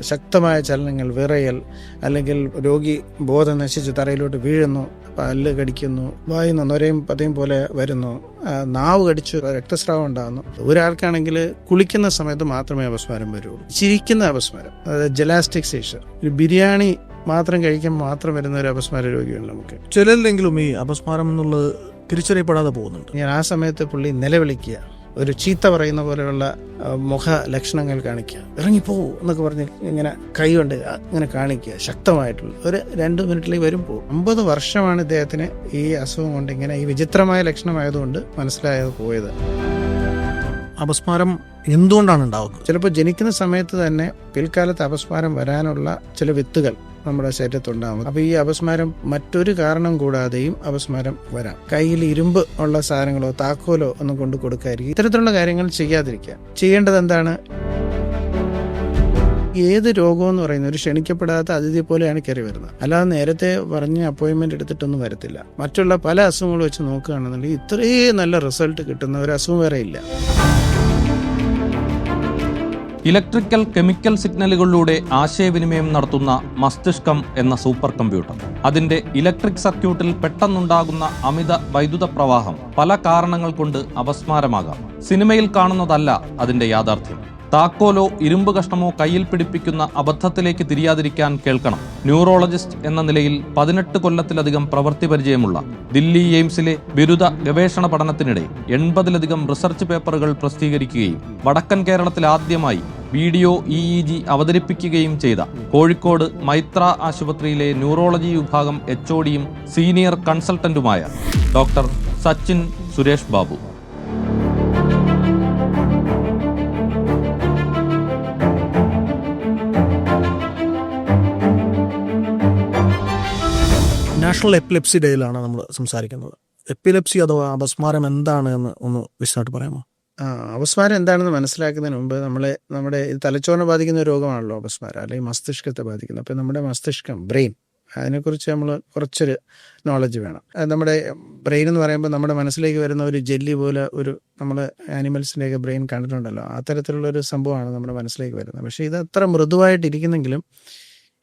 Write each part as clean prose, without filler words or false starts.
ശക്തമായ ചലനങ്ങൾ, വിറയൽ, അല്ലെങ്കിൽ രോഗി ബോധം നശിച്ച് തറയിലോട്ട് വീഴുന്നു, പല്ല് കടിക്കുന്നു, വായുന്ന നൊരയും പതയും പോലെ വരുന്നു, നാവ് കടിച്ചു രക്തസ്രാവം ഉണ്ടാകുന്നു. ഒരാൾക്കാണെങ്കിൽ കുളിക്കുന്ന സമയത്ത് മാത്രമേ അപസ്മാരം വരുള്ളൂ. ചിരിക്കുന്ന അപസ്മാരം, അതായത് ജലാസ്റ്റിക് സീഷർ, ഒരു ബിരിയാണി മാത്രം കഴിക്കാൻ മാത്രം വരുന്ന ഒരു അപസ്മാര രോഗിയുണ്ട് നമുക്ക്. ചിലരിലെങ്കിലും ഈ അപസ്മാരം എന്നുള്ളത് തിരിച്ചറിയപ്പെടാതെ പോകുന്നുണ്ട്. ഞാൻ ആ സമയത്ത് പുള്ളി നിലവിളിക്കുക, ഒരു ചീത്ത പറയുന്ന പോലെയുള്ള മുഖ ലക്ഷണങ്ങൾ കാണിക്കുക, ഇറങ്ങിപ്പോവും എന്നൊക്കെ പറഞ്ഞ് ഇങ്ങനെ കൈ കൊണ്ട് ഇങ്ങനെ കാണിക്കുക ശക്തമായിട്ടുള്ള. ഒരു 2 മിനിറ്റിലേക്ക് വരും പോകും. 50 വർഷമാണ് ഇദ്ദേഹത്തിന് ഈ അസുഖം കൊണ്ട് ഇങ്ങനെ ഈ വിചിത്രമായ ലക്ഷണമായതുകൊണ്ട് മനസ്സിലായത് പോയത്. അപസ്മാരം എന്തുകൊണ്ടാണ് ഉണ്ടാവുന്നത്? ചിലപ്പോൾ ജനിക്കുന്ന സമയത്ത് തന്നെ പിൽക്കാലത്ത് അപസ്മാരം വരാനുള്ള ചില വിത്തുകൾ നമ്മുടെ ശരീരത്തുണ്ടാകും. അപ്പോൾ ഈ അപസ്മാരം മറ്റൊരു കാരണം കൂടാതെയും അപസ്മാരം വരാം. കയ്യിൽ ഇരുമ്പ് ഉള്ള സാധനങ്ങളോ താക്കോലോ ഒന്നും കൊണ്ട് കൊടുക്കാതിരിക്കും. ഇത്തരത്തിലുള്ള കാര്യങ്ങൾ ചെയ്യാതിരിക്കുക. ചെയ്യേണ്ടത് എന്താണ്? ഏത് രോഗമെന്ന് പറയുന്നത് ഒരു ക്ഷണിക്കപ്പെടാത്ത അതിഥി പോലെയാണ് കയറി വരുന്നത്. അല്ലാതെ നേരത്തെ പറഞ്ഞ് അപ്പോയിൻമെന്റ് എടുത്തിട്ടൊന്നും വരത്തില്ല. മറ്റുള്ള പല അസുഖങ്ങൾ വെച്ച് നോക്കുകയാണെന്നുണ്ടെങ്കിൽ ഇത്രയും നല്ല റിസൾട്ട് കിട്ടുന്ന ഒരു അസുഖം വേറെ ഇല്ല. ഇലക്ട്രിക്കൽ കെമിക്കൽ സിഗ്നലുകളിലൂടെ ആശയവിനിമയം നടത്തുന്ന മസ്തിഷ്കം എന്ന സൂപ്പർ കമ്പ്യൂട്ടർ. അതിന്റെ ഇലക്ട്രിക് സർക്യൂട്ടിൽ പെട്ടെന്നുണ്ടാകുന്ന അമിത വൈദ്യുത പ്രവാഹം പല കാരണങ്ങൾ കൊണ്ട് അപസ്മാരമാകാം. സിനിമയിൽ കാണുന്നതല്ല അതിന്റെ യാഥാർത്ഥ്യം. താക്കോലോ ഇരുമ്പ് കഷ്ണമോ കയ്യിൽ പിടിപ്പിക്കുന്ന അബദ്ധത്തിലേക്ക് തിരിയാതിരിക്കാൻ കേൾക്കണം. ന്യൂറോളജിസ്റ്റ് എന്ന നിലയിൽ 18 കൊല്ലത്തിലധികം പ്രവൃത്തി പരിചയമുള്ള ദില്ലി എയിംസിലെ ബിരുദ ഗവേഷണ പഠനത്തിനിടെ 80-ലധികം റിസർച്ച് പേപ്പറുകൾ പ്രസിദ്ധീകരിക്കുകയും വടക്കൻ കേരളത്തിൽ ആദ്യമായി വീഡിയോ EEG അവതരിപ്പിക്കുകയും ചെയ്ത കോഴിക്കോട് മൈത്ര ആശുപത്രിയിലെ ന്യൂറോളജി വിഭാഗം HODയും സീനിയർ കൺസൾട്ടന്റുമായ doctor Sachin Suresh Babu. National epilepsy ഡേയിലാണ് നമ്മൾ സംസാരിക്കുന്നത്. എപ്പിലെപ്സി അഥവാ അപസ്മാരം എന്താണ് എന്ന് ഒന്ന് വിശദമായിട്ട് പറയാമോ? അപസ്മാരം എന്താണെന്ന് മനസ്സിലാക്കുന്നതിന് മുമ്പ് നമ്മുടെ തലച്ചോറിനെ ബാധിക്കുന്ന ഒരു രോഗമാണല്ലോ അപസ്മാരം, അല്ലെങ്കിൽ മസ്തിഷ്കത്തെ ബാധിക്കുന്നത്. അപ്പോൾ നമ്മുടെ മസ്തിഷ്കം, ബ്രെയിൻ, അതിനെക്കുറിച്ച് നമ്മൾ കുറച്ചൊരു നോളജ് വേണം. നമ്മുടെ ബ്രെയിൻ എന്ന് പറയുമ്പോൾ നമ്മുടെ മനസ്സിലേക്ക് വരുന്ന ഒരു ജെല്ലി പോലെ ഒരു, നമ്മൾ ആനിമൽസിൻ്റെയൊക്കെ ബ്രെയിൻ കണ്ടിട്ടുണ്ടല്ലോ, അത്തരത്തിലുള്ളൊരു സംഭവമാണ് നമ്മുടെ മനസ്സിലേക്ക് വരുന്നത്. പക്ഷേ ഇത് അത്ര മൃദുവായിട്ടിരിക്കുന്നെങ്കിലും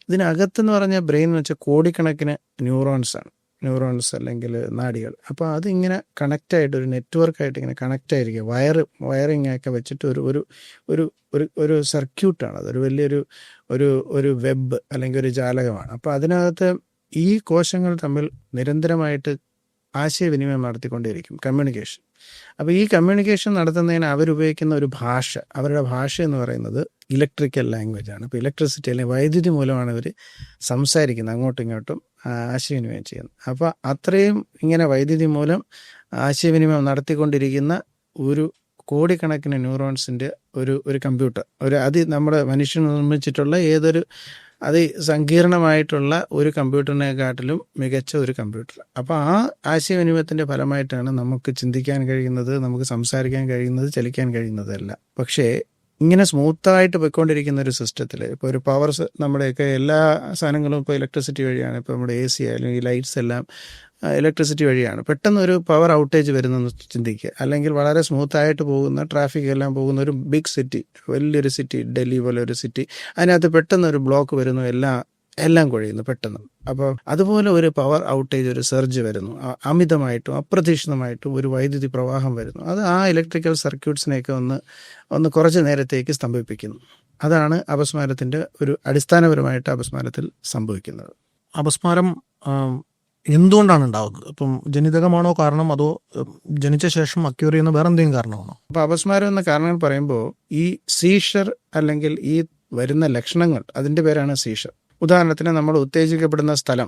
ഇതിനകത്തെന്ന് പറഞ്ഞാൽ ബ്രെയിൻ എന്ന് വെച്ചാൽ കോടിക്കണക്കിന് ന്യൂറോൺസ് അല്ലെങ്കിൽ നാഡികൾ. അപ്പോൾ അതിങ്ങനെ കണക്റ്റായിട്ട് ഒരു നെറ്റ്വർക്കായിട്ട് ഇങ്ങനെ കണക്റ്റായിരിക്കുക, വയറിങ് ഒക്കെ വെച്ചിട്ട് ഒരു സർക്യൂട്ടാണ്. അതൊരു വലിയൊരു ഒരു വെബ് അല്ലെങ്കിൽ ഒരു ജാലകമാണ്. അപ്പോൾ അതിനകത്ത് ഈ കോശങ്ങൾ തമ്മിൽ നിരന്തരമായിട്ട് ആശയവിനിമയം നടത്തിക്കൊണ്ടേയിരിക്കും, കമ്മ്യൂണിക്കേഷൻ. അപ്പോൾ ഈ കമ്മ്യൂണിക്കേഷൻ നടത്തുന്നതിന് അവരുപയോഗിക്കുന്ന ഒരു ഭാഷ, അവരുടെ ഭാഷ എന്ന് പറയുന്നത് ഇലക്ട്രിക്കൽ ലാംഗ്വേജ് ആണ്. അപ്പോൾ ഇലക്ട്രിസിറ്റി അല്ലെങ്കിൽ വൈദ്യുതി മൂലമാണ് അവർ സംസാരിക്കുന്നത്, അങ്ങോട്ടും ഇങ്ങോട്ടും ആശയവിനിമയം ചെയ്യുന്നത്. അപ്പോൾ അത്രയും ഇങ്ങനെ വൈദ്യുതി മൂലം ആശയവിനിമയം നടത്തിക്കൊണ്ടിരിക്കുന്ന ഒരു കോടിക്കണക്കിന് ന്യൂറോൺസിൻ്റെ ഒരു കമ്പ്യൂട്ടർ, നമ്മുടെ മനുഷ്യൻ നിർമ്മിച്ചിട്ടുള്ള സങ്കീർണമായിട്ടുള്ള ഒരു കമ്പ്യൂട്ടറിനെക്കാട്ടിലും മികച്ച ഒരു കമ്പ്യൂട്ടർ. അപ്പോൾ ആ ആശയവിനിമയത്തിൻ്റെ ഫലമായിട്ടാണ് നമുക്ക് ചിന്തിക്കാൻ കഴിയുന്നത്, നമുക്ക് സംസാരിക്കാൻ കഴിയുന്നത്, ചലിക്കാൻ കഴിയുന്നതല്ല. പക്ഷേ ഇങ്ങനെ സ്മൂത്തായിട്ട് പോയിക്കൊണ്ടിരിക്കുന്ന ഒരു സിസ്റ്റത്തിൽ ഇപ്പോൾ ഒരു നമ്മുടെയൊക്കെ എല്ലാ സാധനങ്ങളും ഇപ്പോൾ ഇലക്ട്രിസിറ്റി വഴിയാണ്. ഇപ്പോൾ നമ്മുടെ AC ആയാലും ഈ ലൈറ്റ്സ് എല്ലാം ഇലക്ട്രിസിറ്റി വഴിയാണ്. പെട്ടെന്ന് ഒരു പവർ ഔട്ടേജ് വരുന്നെന്ന് ചിന്തിക്കുക, അല്ലെങ്കിൽ വളരെ സ്മൂത്തായിട്ട് പോകുന്ന ട്രാഫിക് എല്ലാം പോകുന്ന ഒരു ബിഗ് സിറ്റി, വലിയൊരു സിറ്റി, ഡൽഹി പോലെ ഒരു സിറ്റി, അതിനകത്ത് പെട്ടെന്ന് ഒരു ബ്ലോക്ക് വരുന്നു, എല്ലാം കുഴയുന്നു പെട്ടെന്ന്. അപ്പോൾ അതുപോലെ ഒരു പവർ ഔട്ടേജ്, ഒരു സർജ് വരുന്നു, അമിതമായിട്ടും അപ്രതീക്ഷിതമായിട്ടും ഒരു വൈദ്യുതി പ്രവാഹം വരുന്നു. അത് ആ ഇലക്ട്രിക്കൽ സർക്യൂട്ട്സിനെയൊക്കെ ഒന്ന് കുറച്ച് നേരത്തേക്ക് സ്തംഭിപ്പിക്കുന്നു. അതാണ് അപസ്മാരത്തിൻ്റെ ഒരു അടിസ്ഥാനപരമായിട്ട് അപസ്മാരത്തിൽ സംഭവിക്കുന്നത്. അപസ്മാരം എന്തുകൊണ്ടാണ് ഉണ്ടാകുന്നത്? ഇപ്പം ജനിതകമാണോ കാരണം, അതോ ജനിച്ച ശേഷം അക്യൂർ ചെയ്യുന്ന വേറെ എന്തെങ്കിലും കാരണമാണോ? അപ്പോൾ അപസ്മാരം എന്ന കാരണങ്ങൾ പറയുമ്പോൾ ഈ സീഷർ അല്ലെങ്കിൽ ഈ വരുന്ന ലക്ഷണങ്ങൾ, അതിൻ്റെ പേരാണ് സീഷർ. ഉദാഹരണത്തിന് നമ്മൾ ഉത്തേജിക്കപ്പെടുന്ന സ്ഥലം,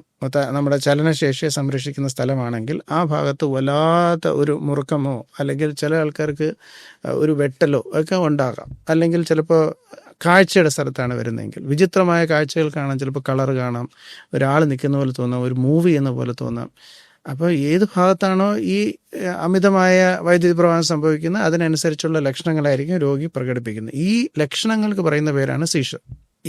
നമ്മുടെ ചലനശേഷിയെ സംരക്ഷിക്കുന്ന സ്ഥലമാണെങ്കിൽ ആ ഭാഗത്ത് വല്ലാത്ത ഒരു മുറുക്കമോ അല്ലെങ്കിൽ ചില ആൾക്കാർക്ക് ഒരു വെട്ടലോ ഒക്കെ ഉണ്ടാകാം. അല്ലെങ്കിൽ ചിലപ്പോൾ കാഴ്ചയുടെ സ്ഥലത്താണ് വരുന്നതെങ്കിൽ വിചിത്രമായ കാഴ്ചകൾ കാണാം, ചിലപ്പോൾ കളർ കാണാം, ഒരാൾ നിൽക്കുന്ന പോലെ തോന്നാം, ഒരു മൂവി എന്ന പോലെ തോന്നാം. അപ്പോൾ ഏത് ഭാഗത്താണോ ഈ അമിതമായ വൈദ്യുതി പ്രവാഹം സംഭവിക്കുന്നത് അതിനനുസരിച്ചുള്ള ലക്ഷണങ്ങളായിരിക്കും രോഗി പ്രകടിപ്പിക്കുന്നത്. ഈ ലക്ഷണങ്ങൾക്ക് പറയുന്ന പേരാണ് സീഷർ.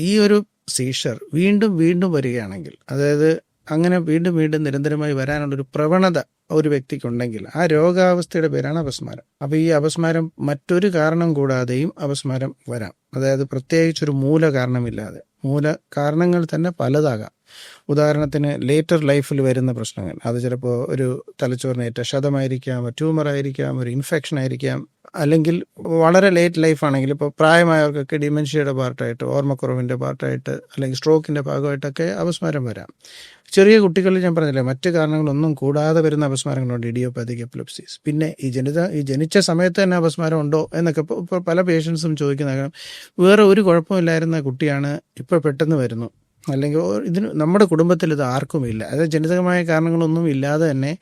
ഈ ഒരു സീഷർ വീണ്ടും വീണ്ടും വരികയാണെങ്കിൽ, അതായത് അങ്ങനെ വീണ്ടും വീണ്ടും നിരന്തരമായി വരാനുള്ളൊരു പ്രവണത ഒരു വ്യക്തിക്കുണ്ടെങ്കിൽ ആ രോഗാവസ്ഥയുടെ പേരാണ് അപസ്മാരം. അപ്പോൾ ഈ അപസ്മാരം മറ്റൊരു കാരണം കൂടാതെയും അപസ്മാരം വരാം. അതായത് പ്രത്യേകിച്ചൊരു മൂല കാരണമില്ലാതെ. മൂല കാരണങ്ങൾ തന്നെ പലതാകാം. ഉദാഹരണത്തിന് ലേറ്റർ ലൈഫിൽ വരുന്ന പ്രശ്നങ്ങൾ, അത് ചിലപ്പോൾ ഒരു തലച്ചോറിനേറ്റ ക്ഷതമായിരിക്കാം, ട്യൂമറായിരിക്കാം, ഒരു ഇൻഫെക്ഷൻ ആയിരിക്കാം, അല്ലെങ്കിൽ വളരെ ലേറ്റ് ലൈഫാണെങ്കിൽ ഇപ്പോൾ പ്രായമായവർക്കൊക്കെ ഡിമെൻഷ്യയുടെ പാർട്ടായിട്ട്, ഓർമ്മക്കുറവിൻ്റെ പാർട്ടായിട്ട്, അല്ലെങ്കിൽ സ്ട്രോക്കിൻ്റെ ഭാഗമായിട്ടൊക്കെ അപസ്മാരം വരാം. ചെറിയ കുട്ടികളിൽ ഞാൻ പറഞ്ഞില്ലേ, മറ്റ് കാരണങ്ങളൊന്നും കൂടാതെ വരുന്ന അപസ്മാരങ്ങളുണ്ട്, ഇഡിയോപാത്തിക് എപ്പിലെപ്സീസ്. പിന്നെ ഈ ജനിച്ച സമയത്ത് തന്നെ അപസ്മാരം ഉണ്ടോ എന്നൊക്കെ ഇപ്പോൾ പല പേഷ്യൻസും ചോദിക്കുന്ന കാരണം, വേറെ ഒരു കുഴപ്പമില്ലായിരുന്ന കുട്ടിയാണ് ഇപ്പോൾ പെട്ടെന്ന് വരുന്നു, അല്ലെങ്കിൽ ഇതിന് നമ്മുടെ കുടുംബത്തിൽ ഇത് ആർക്കുമില്ല, അതായത് ജനിതകമായ കാരണങ്ങളൊന്നും ഇല്ലാതെ തന്നെ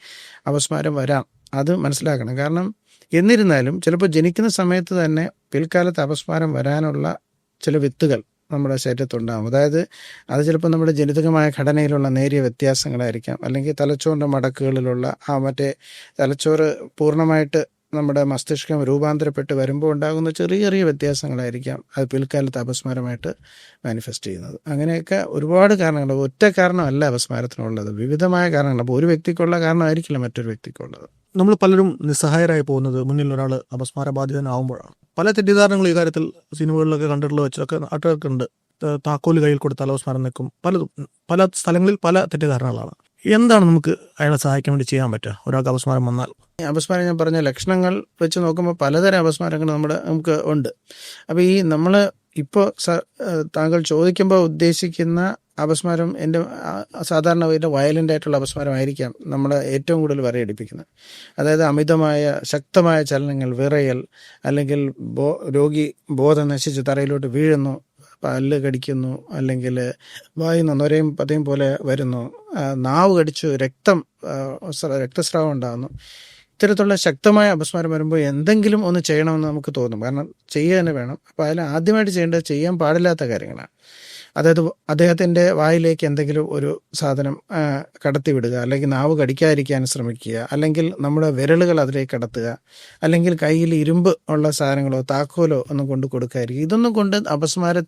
അപസ്മാരം വരാം. അത് മനസ്സിലാക്കണം. കാരണം എന്നിരുന്നാലും ചിലപ്പോൾ ജനിക്കുന്ന സമയത്ത് തന്നെ പിൽക്കാലത്ത് അപസ്മാരം വരാനുള്ള ചില വിത്തുകൾ നമ്മുടെ ശരീരത്തുണ്ടാകും. അതായത് അത് ചിലപ്പോൾ നമ്മുടെ ജനിതകമായ ഘടനയിലുള്ള നേരിയ വ്യത്യാസങ്ങളായിരിക്കാം, അല്ലെങ്കിൽ തലച്ചോറിൻ്റെ മടക്കുകളിലുള്ള മറ്റേ തലച്ചോറ് പൂർണ്ണമായിട്ട് നമ്മുടെ മസ്തിഷ്കം രൂപാന്തരപ്പെട്ട് വരുമ്പോൾ ഉണ്ടാകുന്ന ചെറിയ ചെറിയ വ്യത്യാസങ്ങളായിരിക്കാം അത് പിൽക്കാലത്ത് അപസ്മാരമായിട്ട് മാനിഫെസ്റ്റ് ചെയ്യുന്നത്. അങ്ങനെയൊക്കെ ഒരുപാട് കാരണങ്ങൾ, ഒറ്റ കാരണമല്ല അപസ്മാരത്തിനുള്ളത്, വിവിധമായ കാരണങ്ങൾ. അപ്പോൾ ഒരു വ്യക്തിക്കുള്ള കാരണമായിരിക്കില്ല മറ്റൊരു വ്യക്തിക്കുള്ളത്. നമ്മൾ പലരും നിസ്സഹായരായി പോകുന്നത് മുന്നിൽ ഒരാൾ അപസ്മാര ബാധിതനാവുമ്പോഴാണ്. പല തെറ്റിദ്ധാരണകളും ഈ കാര്യത്തിൽ സിനിമകളിലൊക്കെ കണ്ടിട്ടുള്ള വെച്ചൊക്കെ നാട്ടുകാർക്കുണ്ട്. താക്കോല് കയ്യിൽ കൊടുത്താൽ അപസ്മാരം നിൽക്കും. പല സ്ഥലങ്ങളിൽ പല തെറ്റിദ്ധാരണകളാണ്. എന്താണ് നമുക്ക് അയാളെ സഹായിക്കാൻ വേണ്ടി ചെയ്യാൻ പറ്റുക ഒരാൾക്ക് അപസ്മാരം വന്നാൽ? അപസ്മാരം ഞാൻ പറഞ്ഞ ലക്ഷണങ്ങൾ വെച്ച് നോക്കുമ്പോൾ പലതരം അപസ്മാരങ്ങൾ നമുക്ക് ഉണ്ട്. അപ്പോൾ ഈ നമ്മൾ ഇപ്പോൾ താങ്കൾ ചോദിക്കുമ്പോൾ ഉദ്ദേശിക്കുന്ന അപസ്മാരം എൻ്റെ സാധാരണ വയലൻ്റ് ആയിട്ടുള്ള അപസ്മാരമായിരിക്കാം നമ്മൾ ഏറ്റവും കൂടുതൽ വരയടിപ്പിക്കുന്നത്. അതായത് അമിതമായ ശക്തമായ ചലനങ്ങൾ, വിറയൽ, അല്ലെങ്കിൽ രോഗി ബോധം നശിച്ച് തറയിലോട്ട് വീഴുന്നു, പല്ല് കടിക്കുന്നു, അല്ലെങ്കിൽ വായിൽ നിന്ന് നൊരയും പതയും പോലെ വരുന്നു, നാവ് കടിച്ചു രക്തസ്രാവം ഉണ്ടാകുന്നു. ഇത്തരത്തിലുള്ള ശക്തമായ അപസ്മാരം വരുമ്പോൾ എന്തെങ്കിലും ഒന്ന് ചെയ്യണമെന്ന് നമുക്ക് തോന്നും. കാരണം ചെയ്യുക തന്നെ വേണം. അപ്പോൾ അതിൽ ആദ്യമായിട്ട് ചെയ്യേണ്ടത് ചെയ്യാൻ പാടില്ലാത്ത കാര്യങ്ങളാണ്. അതായത് അദ്ദേഹത്തിൻ്റെ വായിലേക്ക് എന്തെങ്കിലും ഒരു സാധനം കടത്തി വിടുക, അല്ലെങ്കിൽ നാവ് കടിക്കാതിരിക്കാൻ ശ്രമിക്കുക, അല്ലെങ്കിൽ നമ്മുടെ വിരലുകൾ അതിലേക്ക് കടത്തുക, അല്ലെങ്കിൽ കയ്യിൽ ഇരുമ്പ് ഉള്ള സാധനങ്ങളോ താക്കോലോ ഒന്നും കൊണ്ട് കൊടുക്കാതിരിക്കുക. ഇതൊന്നും കൊണ്ട് അപസ്മാരം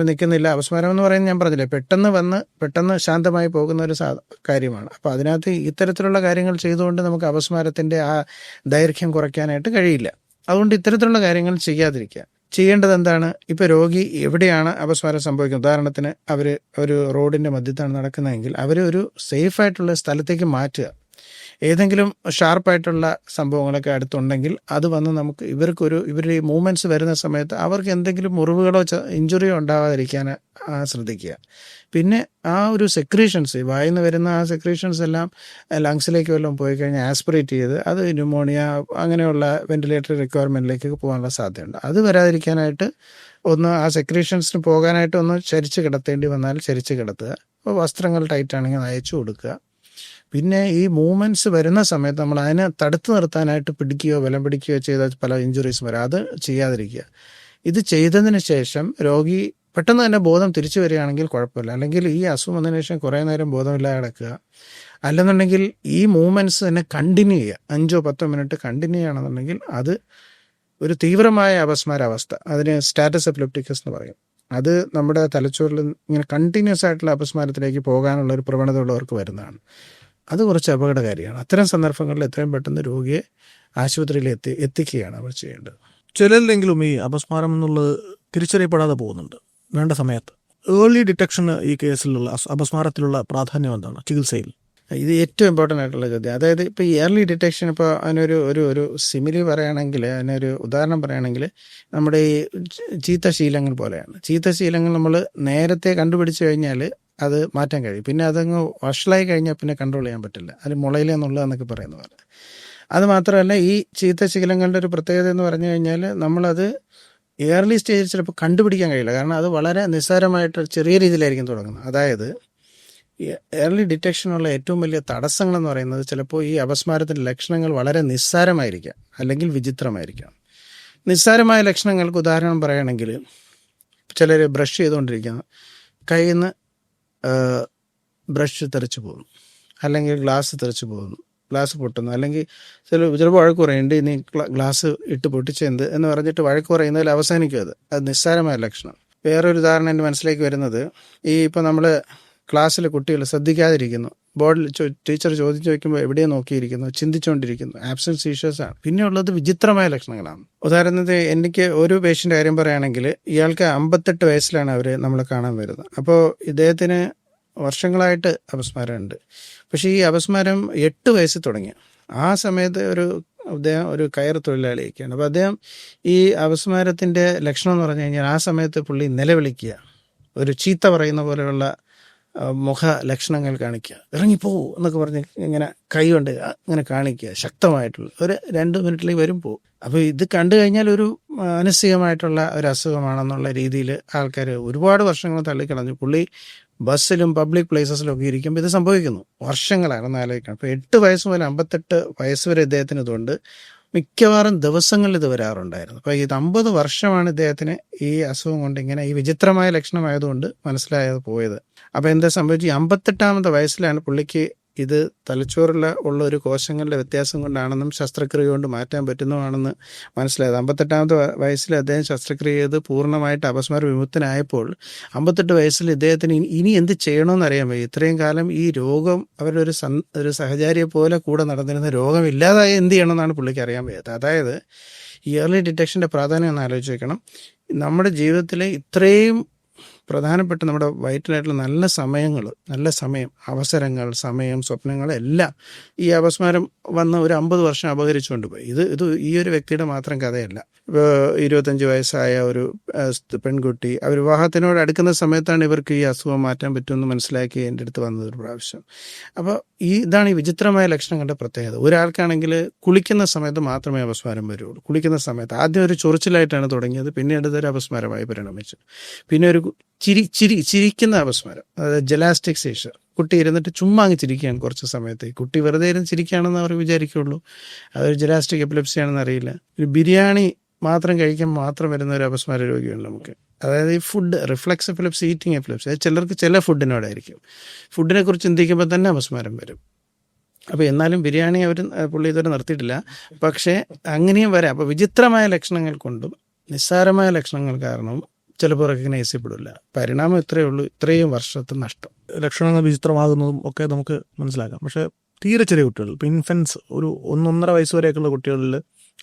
നിൽക്കുന്നില്ല. അപസ്മാരം എന്ന് പറയുന്നത് ഞാൻ പറഞ്ഞില്ലേ, പെട്ടെന്ന് ശാന്തമായി പോകുന്ന ഒരു കാര്യമാണ്. അപ്പോൾ അതിനകത്ത് ഇത്തരത്തിലുള്ള കാര്യങ്ങൾ ചെയ്തുകൊണ്ട് നമുക്ക് അപസ്മാരത്തിൻ്റെ ആ ദൈർഘ്യം കുറയ്ക്കാനായിട്ട് കഴിയില്ല. അതുകൊണ്ട് ഇത്തരത്തിലുള്ള കാര്യങ്ങൾ ചെയ്യാതിരിക്കുക. ചെയ്യേണ്ടത് എന്താണ്? ഇപ്പോൾ രോഗി എവിടെയാണ് അപസ്മാരം സംഭവിക്കുന്നത്, ഉദാഹരണത്തിന് അവർ ഒരു റോഡിൻ്റെ മധ്യത്താണ് നടക്കുന്നതെങ്കിൽ അവർ ഒരു സേഫായിട്ടുള്ള സ്ഥലത്തേക്ക് മാറ്റുക. ഏതെങ്കിലും ഷാർപ്പായിട്ടുള്ള സംഭവങ്ങളൊക്കെ അടുത്തുണ്ടെങ്കിൽ അത് വന്ന് നമുക്ക് ഇവരുടെ ഈ മൂവ്മെൻറ്റ്സ് വരുന്ന സമയത്ത് അവർക്ക് എന്തെങ്കിലും മുറിവുകളോ ഇഞ്ചുറിയോ ഉണ്ടാവാതിരിക്കാൻ ശ്രദ്ധിക്കുക. പിന്നെ ആ ഒരു സെക്രീഷൻസ്, വായിൽ നിന്ന് വരുന്ന ആ സെക്രീഷൻസ് എല്ലാം ലങ്സിലേക്ക് വല്ലതും പോയി കഴിഞ്ഞാൽ ആസ്പിറേറ്റ് ചെയ്ത് അത് ന്യൂമോണിയ അങ്ങനെയുള്ള വെന്റിലേറ്ററി റിക്വയർമെൻറ്റിലേക്കൊക്കെ പോകാനുള്ള സാധ്യതയുണ്ട്. അത് വരാതിരിക്കാനായിട്ട് ആ സെക്രീഷൻസിന് പോകാനായിട്ട് ഒന്ന് ചരിച്ച് കിടത്തേണ്ടി വന്നാൽ ചരിച്ച് കിടത്തുക. അപ്പോൾ വസ്ത്രങ്ങൾ ടൈറ്റാണെങ്കിൽ അയച്ചു കൊടുക്കുക. പിന്നെ ഈ മൂവ്മെൻറ്റ്സ് വരുന്ന സമയത്ത് നമ്മൾ അതിനെ തടുത്തു നിർത്താനായിട്ട് പിടിക്കുകയോ ബലം പിടിക്കുകയോ ചെയ്താൽ പല ഇഞ്ചുറീസും വരാം. അത് ചെയ്യാതിരിക്കുക. ഇത് ചെയ്തതിന് ശേഷം രോഗി പെട്ടെന്ന് തന്നെ ബോധം തിരിച്ചു വരികയാണെങ്കിൽ കുഴപ്പമില്ല. അല്ലെങ്കിൽ ഈ അസുഖം വന്നതിന് ശേഷം കുറേ നേരം ബോധമില്ലാതെ കിടക്കുക, അല്ലെന്നുണ്ടെങ്കിൽ ഈ മൂവ്മെൻറ്റ്സ് തന്നെ കണ്ടിന്യൂ ചെയ്യുക, 5-10 മിനിറ്റ് കണ്ടിന്യൂ ചെയ്യണമെന്നുണ്ടെങ്കിൽ അത് ഒരു തീവ്രമായ അപസ്മാരാവസ്ഥ, അതിന് സ്റ്റാറ്റസ് എപ്പിലെപ്റ്റിക്കസ് എന്ന് പറയും. അത് നമ്മുടെ തലച്ചോറിൽ ഇങ്ങനെ കണ്ടിന്യൂസ് ആയിട്ടുള്ള അപസ്മാരത്തിലേക്ക് പോകാനുള്ള ഒരു പ്രവണത ഉള്ളവർക്ക് വരുന്നതാണ്. അത് കുറച്ച് അപകടകാരിയാണ്. അത്തരം സന്ദർഭങ്ങളിൽ എത്രയും പെട്ടെന്ന് രോഗിയെ ആശുപത്രിയിൽ എത്തിക്കുകയാണ് അവർ ചെയ്യേണ്ടത്. ചിലരിലെങ്കിലും ഈ അപസ്മാരം എന്നുള്ളത് തിരിച്ചറിയപ്പെടാതെ പോകുന്നുണ്ട് വേണ്ട സമയത്ത്. ഏർലി ഡിറ്റക്ഷന് ഈ കേസിലുള്ള അപസ്മാരത്തിലുള്ള പ്രാധാന്യം എന്താണ് ചികിത്സയിൽ? ഇത് ഏറ്റവും ഇമ്പോർട്ടൻ്റ് ആയിട്ടുള്ള ചോദ്യം. അതായത് ഇപ്പോൾ ഈ ഏർലി ഡിറ്റക്ഷൻ, ഇപ്പോൾ അതിനൊരു സിമിലി പറയുകയാണെങ്കിൽ, അതിനൊരു ഉദാഹരണം പറയുകയാണെങ്കിൽ, നമ്മുടെ ഈ ചീത്തശീലങ്ങൾ പോലെയാണ്. ചീത്തശീലങ്ങൾ നമ്മൾ നേരത്തെ കണ്ടുപിടിച്ച് കഴിഞ്ഞാൽ അത് മാറ്റാൻ കഴിയും. പിന്നെ അതങ്ങ് വഷളായി കഴിഞ്ഞാൽ പിന്നെ കൺട്രോൾ ചെയ്യാൻ പറ്റില്ല. അത് മുളയിലെന്നുള്ളതെന്നൊക്കെ പറയുന്ന പോലെ. അത് മാത്രമല്ല, ഈ ചീത്തശീലങ്ങളുടെ ഒരു പ്രത്യേകത എന്ന് പറഞ്ഞു കഴിഞ്ഞാൽ നമ്മളത് ഏർലി സ്റ്റേജിൽ ചിലപ്പോൾ കണ്ടുപിടിക്കാൻ കഴിയില്ല. കാരണം അത് വളരെ നിസ്സാരമായിട്ട് ചെറിയ രീതിയിലായിരിക്കും തുടങ്ങുന്നത്. അതായത് ഏർലി ഡിറ്റക്ഷനുള്ള ഏറ്റവും വലിയ തടസ്സങ്ങളെന്ന് പറയുന്നത് ചിലപ്പോൾ ഈ അപസ്മാരത്തിൻ്റെ ലക്ഷണങ്ങൾ വളരെ നിസ്സാരമായിരിക്കാം, അല്ലെങ്കിൽ വിചിത്രമായിരിക്കാം. നിസ്സാരമായ ലക്ഷണങ്ങൾക്ക് ഉദാഹരണം പറയുകയാണെങ്കിൽ, ചിലർ ബ്രഷ് ചെയ്തുകൊണ്ടിരിക്കുന്നു, കയ്യിൽ നിന്ന് ബ്രഷ് തെറിച്ച് പോകുന്നു, അല്ലെങ്കിൽ ഗ്ലാസ് തെറിച്ച് പോകുന്നു, ഗ്ലാസ് പൊട്ടുന്നു, അല്ലെങ്കിൽ ചിലപ്പോൾ വഴക്ക് പറയുന്നുണ്ട്, നീ ഗ്ലാസ് ഇട്ട് പൊട്ടിച്ചെന്ത് എന്ന് പറഞ്ഞിട്ട് വഴക്ക് പറയുന്നതിൽ അവസാനിക്കും. അത് നിസ്സാരമായ ലക്ഷണം. വേറൊരു ഉദാഹരണം എൻ്റെ മനസ്സിലേക്ക് വരുന്നത്, ഇപ്പോൾ നമ്മൾ ക്ലാസ്സിൽ കുട്ടികൾ ശ്രദ്ധിക്കാതിരിക്കുന്നു, ബോർഡിൽ ടീച്ചർ ചോദിച്ചു വയ്ക്കുമ്പോൾ എവിടെയോ നോക്കിയിരിക്കുന്നു, ചിന്തിച്ചുകൊണ്ടിരിക്കുന്നു. ആബ്സെൻറ്റ് സീഷേഴ്സാണ്. പിന്നെ ഉള്ളത് വിചിത്രമായ ലക്ഷണങ്ങളാണ്. ഉദാഹരണത്തിന് എനിക്ക് ഒരു പേഷ്യൻ്റെ കാര്യം പറയുകയാണെങ്കിൽ, ഇയാൾക്ക് 58 വയസ്സിലാണ് നമ്മൾ കാണാൻ വരുന്നത്. അപ്പോൾ ഇദ്ദേഹത്തിന് വർഷങ്ങളായിട്ട് അപസ്മാരമുണ്ട്. പക്ഷേ ഈ അപസ്മാരം 8 വയസ്സിൽ തുടങ്ങി. ആ സമയത്ത് അദ്ദേഹം ഒരു കയർ തൊഴിലാളിയൊക്കെയാണ്. അപ്പോൾ അദ്ദേഹം ഈ അപസ്മാരത്തിൻ്റെ ലക്ഷണം എന്ന് പറഞ്ഞു കഴിഞ്ഞാൽ ആ സമയത്ത് പുള്ളി നിലവിളിക്കുക, ഒരു ചീത്ത പറയുന്ന പോലെയുള്ള മുഖ ലക്ഷണങ്ങൾ കാണിക്കുക, ഇറങ്ങിപ്പോവും എന്നൊക്കെ പറഞ്ഞ് ഇങ്ങനെ കൈ കൊണ്ട് ഇങ്ങനെ കാണിക്കുക, ശക്തമായിട്ടുള്ള ഒരു 2 മിനിറ്റിലേക്ക് വരും പോവും. അപ്പോൾ ഇത് കണ്ടു കഴിഞ്ഞാൽ ഒരു മാനസികമായിട്ടുള്ള ഒരു അസുഖമാണെന്നുള്ള രീതിയിൽ ആൾക്കാർ ഒരുപാട് വർഷങ്ങൾ തള്ളിക്കളഞ്ഞു. പുള്ളി ബസ്സിലും പബ്ലിക് പ്ലേസസിലും ഒക്കെ ഇരിക്കുമ്പോൾ ഇത് സംഭവിക്കുന്നു. വർഷങ്ങളാണെന്ന് ആലോചിക്കണം. അപ്പോൾ 8 വയസ്സ് മുതൽ 58 വയസ്സ് വരെ ഇദ്ദേഹത്തിന് ഇതുകൊണ്ട് മിക്കവാറും ദിവസങ്ങളിൽ ഇത് വരാറുണ്ടായിരുന്നു. അപ്പോൾ ഇത് 50 വർഷമാണ് ഇദ്ദേഹത്തിന് ഈ അസുഖം കൊണ്ട് ഇങ്ങനെ ഈ വിചിത്രമായ ലക്ഷണമായതുകൊണ്ട് മനസ്സിലായത് പോയത്. അപ്പോൾ എന്താ സംഭവിച്ചു, 58ാമത്തെ വയസ്സിലാണ് പുള്ളിക്ക് ഇത് തലച്ചോറിൽ ഉള്ള ഒരു കോശങ്ങളുടെ വ്യത്യാസം കൊണ്ടാണെന്നും ശസ്ത്രക്രിയ കൊണ്ട് മാറ്റാൻ പറ്റുന്നതാണെന്ന് മനസ്സിലായത്. 58ാമത്തെ വയസ്സിൽ അദ്ദേഹം ശസ്ത്രക്രിയ ചെയ്ത് പൂർണ്ണമായിട്ട് അപസ്മാര വിമുക്തനായപ്പോൾ 58 വയസ്സിൽ ഇദ്ദേഹത്തിന് ഇനി എന്ത് ചെയ്യണമെന്ന് അറിയാൻ വയ്യ. ഇത്രയും കാലം ഈ രോഗം അവരുടെ ഒരു സഹചാരിയെ പോലെ കൂടെ നടന്നിരുന്ന രോഗം ഇല്ലാതായി എന്ത് ചെയ്യണമെന്നാണ് പുള്ളിക്ക് അറിയാൻ വയ്യാത്തത്. അതായത് ഈ ഏർലി ഡിറ്റക്ഷൻ്റെ പ്രാധാന്യം ഒന്ന് ആലോചിച്ച് വെക്കണം. നമ്മുടെ ജീവിതത്തിലെ ഇത്രയും പ്രധാനപ്പെട്ട നമ്മുടെ വൈറ്റലായിട്ടുള്ള നല്ല സമയം, അവസരങ്ങൾ, സമയം, സ്വപ്നങ്ങൾ എല്ലാം ഈ അപസ്മാരം വന്ന് ഒരു 50 വർഷം അപഹരിച്ചുകൊണ്ട് പോയി. ഇത് ഈ ഒരു വ്യക്തിയുടെ മാത്രം കഥയല്ല. ഇപ്പോൾ 25 വയസ്സായ ഒരു പെൺകുട്ടി അവർ വിവാഹത്തിനോട് അടുക്കുന്ന സമയത്താണ് ഇവർക്ക് ഈ അസുഖം മാറ്റാൻ പറ്റുമെന്ന് മനസ്സിലാക്കി എൻ്റെ അടുത്ത് വന്നത് ഒരു പ്രാവശ്യം. അപ്പോൾ ഇതാണ് ഈ വിചിത്രമായ ലക്ഷണങ്ങളുടെ പ്രത്യേകത. ഒരാൾക്കാണെങ്കിൽ കുളിക്കുന്ന സമയത്ത് മാത്രമേ അപസ്മാരം വരുള്ളൂ. കുളിക്കുന്ന സമയത്ത് ആദ്യം ഒരു ചൊറിച്ചിലായിട്ടാണ് തുടങ്ങിയത്, പിന്നീട് ഇതൊരു അപസ്മാരമായി പരിണമിച്ചു. പിന്നെ ഒരു ചിരിക്കുന്ന അപസ്മാരം, അതായത് ജലാസ്റ്റിക് സീഷർ. കുട്ടി ഇരുന്നിട്ട് ചുമ്മാ അങ്ങ് ചിരിക്കുകയാണ് കുറച്ച് സമയത്ത്. കുട്ടി വെറുതെ ഇരുന്ന് ചിരിക്കുകയാണെന്ന് അവർ വിചാരിക്കുള്ളൂ, അതൊരു ജലാസ്റ്റിക് എപ്പിലെപ്സി ആണെന്ന് അറിയില്ല. ഒരു ബിരിയാണി മാത്രം കഴിക്കുമ്പോൾ മാത്രം വരുന്ന ഒരു അപസ്മാര രോഗിയുണ്ട് നമുക്ക്. അതായത് ഈ food reflex epilepsy, eating epilepsy, അത് ചിലർക്ക് ചില ഫുഡിനോടായിരിക്കും. ഫുഡിനെ കുറിച്ച് ചിന്തിക്കുമ്പോൾ തന്നെ അപസ്മാരം വരും. അപ്പോൾ എന്നാലും ബിരിയാണി പുള്ളി ഇതുവരെ നിർത്തിയിട്ടില്ല. പക്ഷേ അങ്ങനെയും വരാം. അപ്പോൾ വിചിത്രമായ ലക്ഷണങ്ങൾ കൊണ്ടും നിസ്സാരമായ ലക്ഷണങ്ങൾ കാരണവും ചിലപ്പോൾ റെക്കഗ്നൈസ് ചെയ്യപ്പെടില്ല. പരിണാമം ഇത്രയേ ഉള്ളൂ, ഇത്രയും വർഷത്തെ നഷ്ടം. ലക്ഷണങ്ങൾ വിചിത്രമാകുന്നതും ഒക്കെ നമുക്ക് മനസ്സിലാക്കാം. പക്ഷേ തീരെ ചെറിയ കുട്ടികൾ, ഇപ്പോൾ ഇൻഫൻസ്, ഒരു 1-1.5 വയസ്സ് വരെയൊക്കെയുള്ള കുട്ടികളിൽ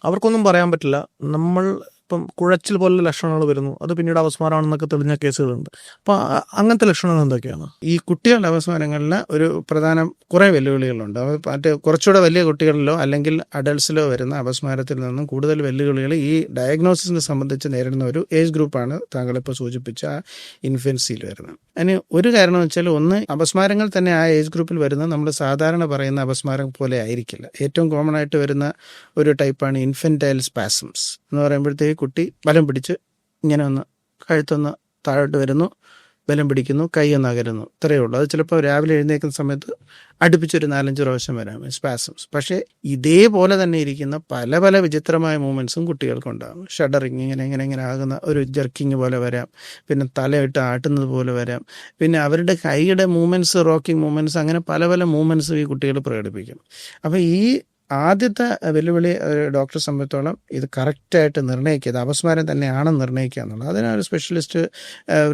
അവർക്കൊന്നും പറയാൻ പറ്റില്ല. നമ്മൾ ഇപ്പം കുഴച്ചിൽ പോലുള്ള ലക്ഷണങ്ങൾ വരുന്നു, അത് പിന്നീട് അപസ്മാരമാണെന്നൊക്കെ തെളിഞ്ഞ കേസുകളുണ്ട്. അപ്പോൾ അങ്ങനത്തെ ലക്ഷണങ്ങൾ എന്തൊക്കെയാണ്? ഈ കുട്ടികളുടെ അപസ്മാരങ്ങളിൽ ഒരു പ്രധാന കുറേ വെല്ലുവിളികളുണ്ട്. മറ്റ് കുറച്ചുകൂടെ വലിയ കുട്ടികളിലോ അല്ലെങ്കിൽ അഡൾട്ട്സിലോ വരുന്ന അപസ്മാരത്തിൽ നിന്നും കൂടുതൽ വെല്ലുവിളികൾ ഈ ഡയഗ്നോസിസിനെ സംബന്ധിച്ച് നേരിടുന്ന ഒരു ഏജ് ഗ്രൂപ്പാണ് താങ്കളിപ്പോൾ സൂചിപ്പിച്ച ഇൻഫൻസിയിൽ വരുന്നത്. അതിന് ഒരു കാരണം വെച്ചാൽ, ഒന്ന്, അപസ്മാരങ്ങൾ തന്നെ ആ ഏജ് ഗ്രൂപ്പിൽ വരുന്നത് നമ്മൾ സാധാരണ പറയുന്ന അപസ്മാരം പോലെ ആയിരിക്കില്ല. ഏറ്റവും കോമൺ ആയിട്ട് വരുന്ന ഒരു ടൈപ്പാണ് ഇൻഫൻറ്റൈൽ സ്പാസംസ് എന്ന് പറയുമ്പോഴത്തേക്ക് കുട്ടി ബലം പിടിച്ച് ഇങ്ങനെ ഒന്ന് കഴുത്തൊന്ന് താഴോട്ട് വരുന്നു, ബലം പിടിക്കുന്നു, കൈ ഒന്ന് അകരുന്നു, ഇത്രയേ ഉള്ളൂ. അത് ചിലപ്പോൾ രാവിലെ എഴുന്നേൽക്കുന്ന സമയത്ത് അടുപ്പിച്ചൊരു 4-5 പ്രാവശ്യം വരാം സ്പാസംസ്. പക്ഷേ ഇതേപോലെ തന്നെ ഇരിക്കുന്ന പല പല വിചിത്രമായ മൂവ്മെൻറ്റ്സും കുട്ടികൾക്കുണ്ടാകും. ഷഡറിങ്, ഇങ്ങനെ ആകുന്ന ഒരു ജർക്കിങ് പോലെ വരാം, പിന്നെ തലയിട്ട് ആട്ടുന്നത് പോലെ വരാം, പിന്നെ അവരുടെ കൈയുടെ മൂവ്മെൻറ്റ്സ്, റോക്കിംഗ് മൂവ്മെൻറ്റ്സ്, അങ്ങനെ പല പല മൂവ്മെൻറ്റ്സും ഈ കുട്ടികൾ പ്രകടിപ്പിക്കും. അപ്പോൾ ഈ ആദ്യത്തെ വെല്ലുവിളി ഡോക്ടറെ സംബന്ധിച്ചോളം ഇത് കറക്റ്റായിട്ട് നിർണ്ണയിക്കുക, ഇത് അപസ്മാരം തന്നെയാണെന്ന് നിർണ്ണയിക്കുക എന്നുള്ളത്. അതിനൊരു സ്പെഷ്യലിസ്റ്റ്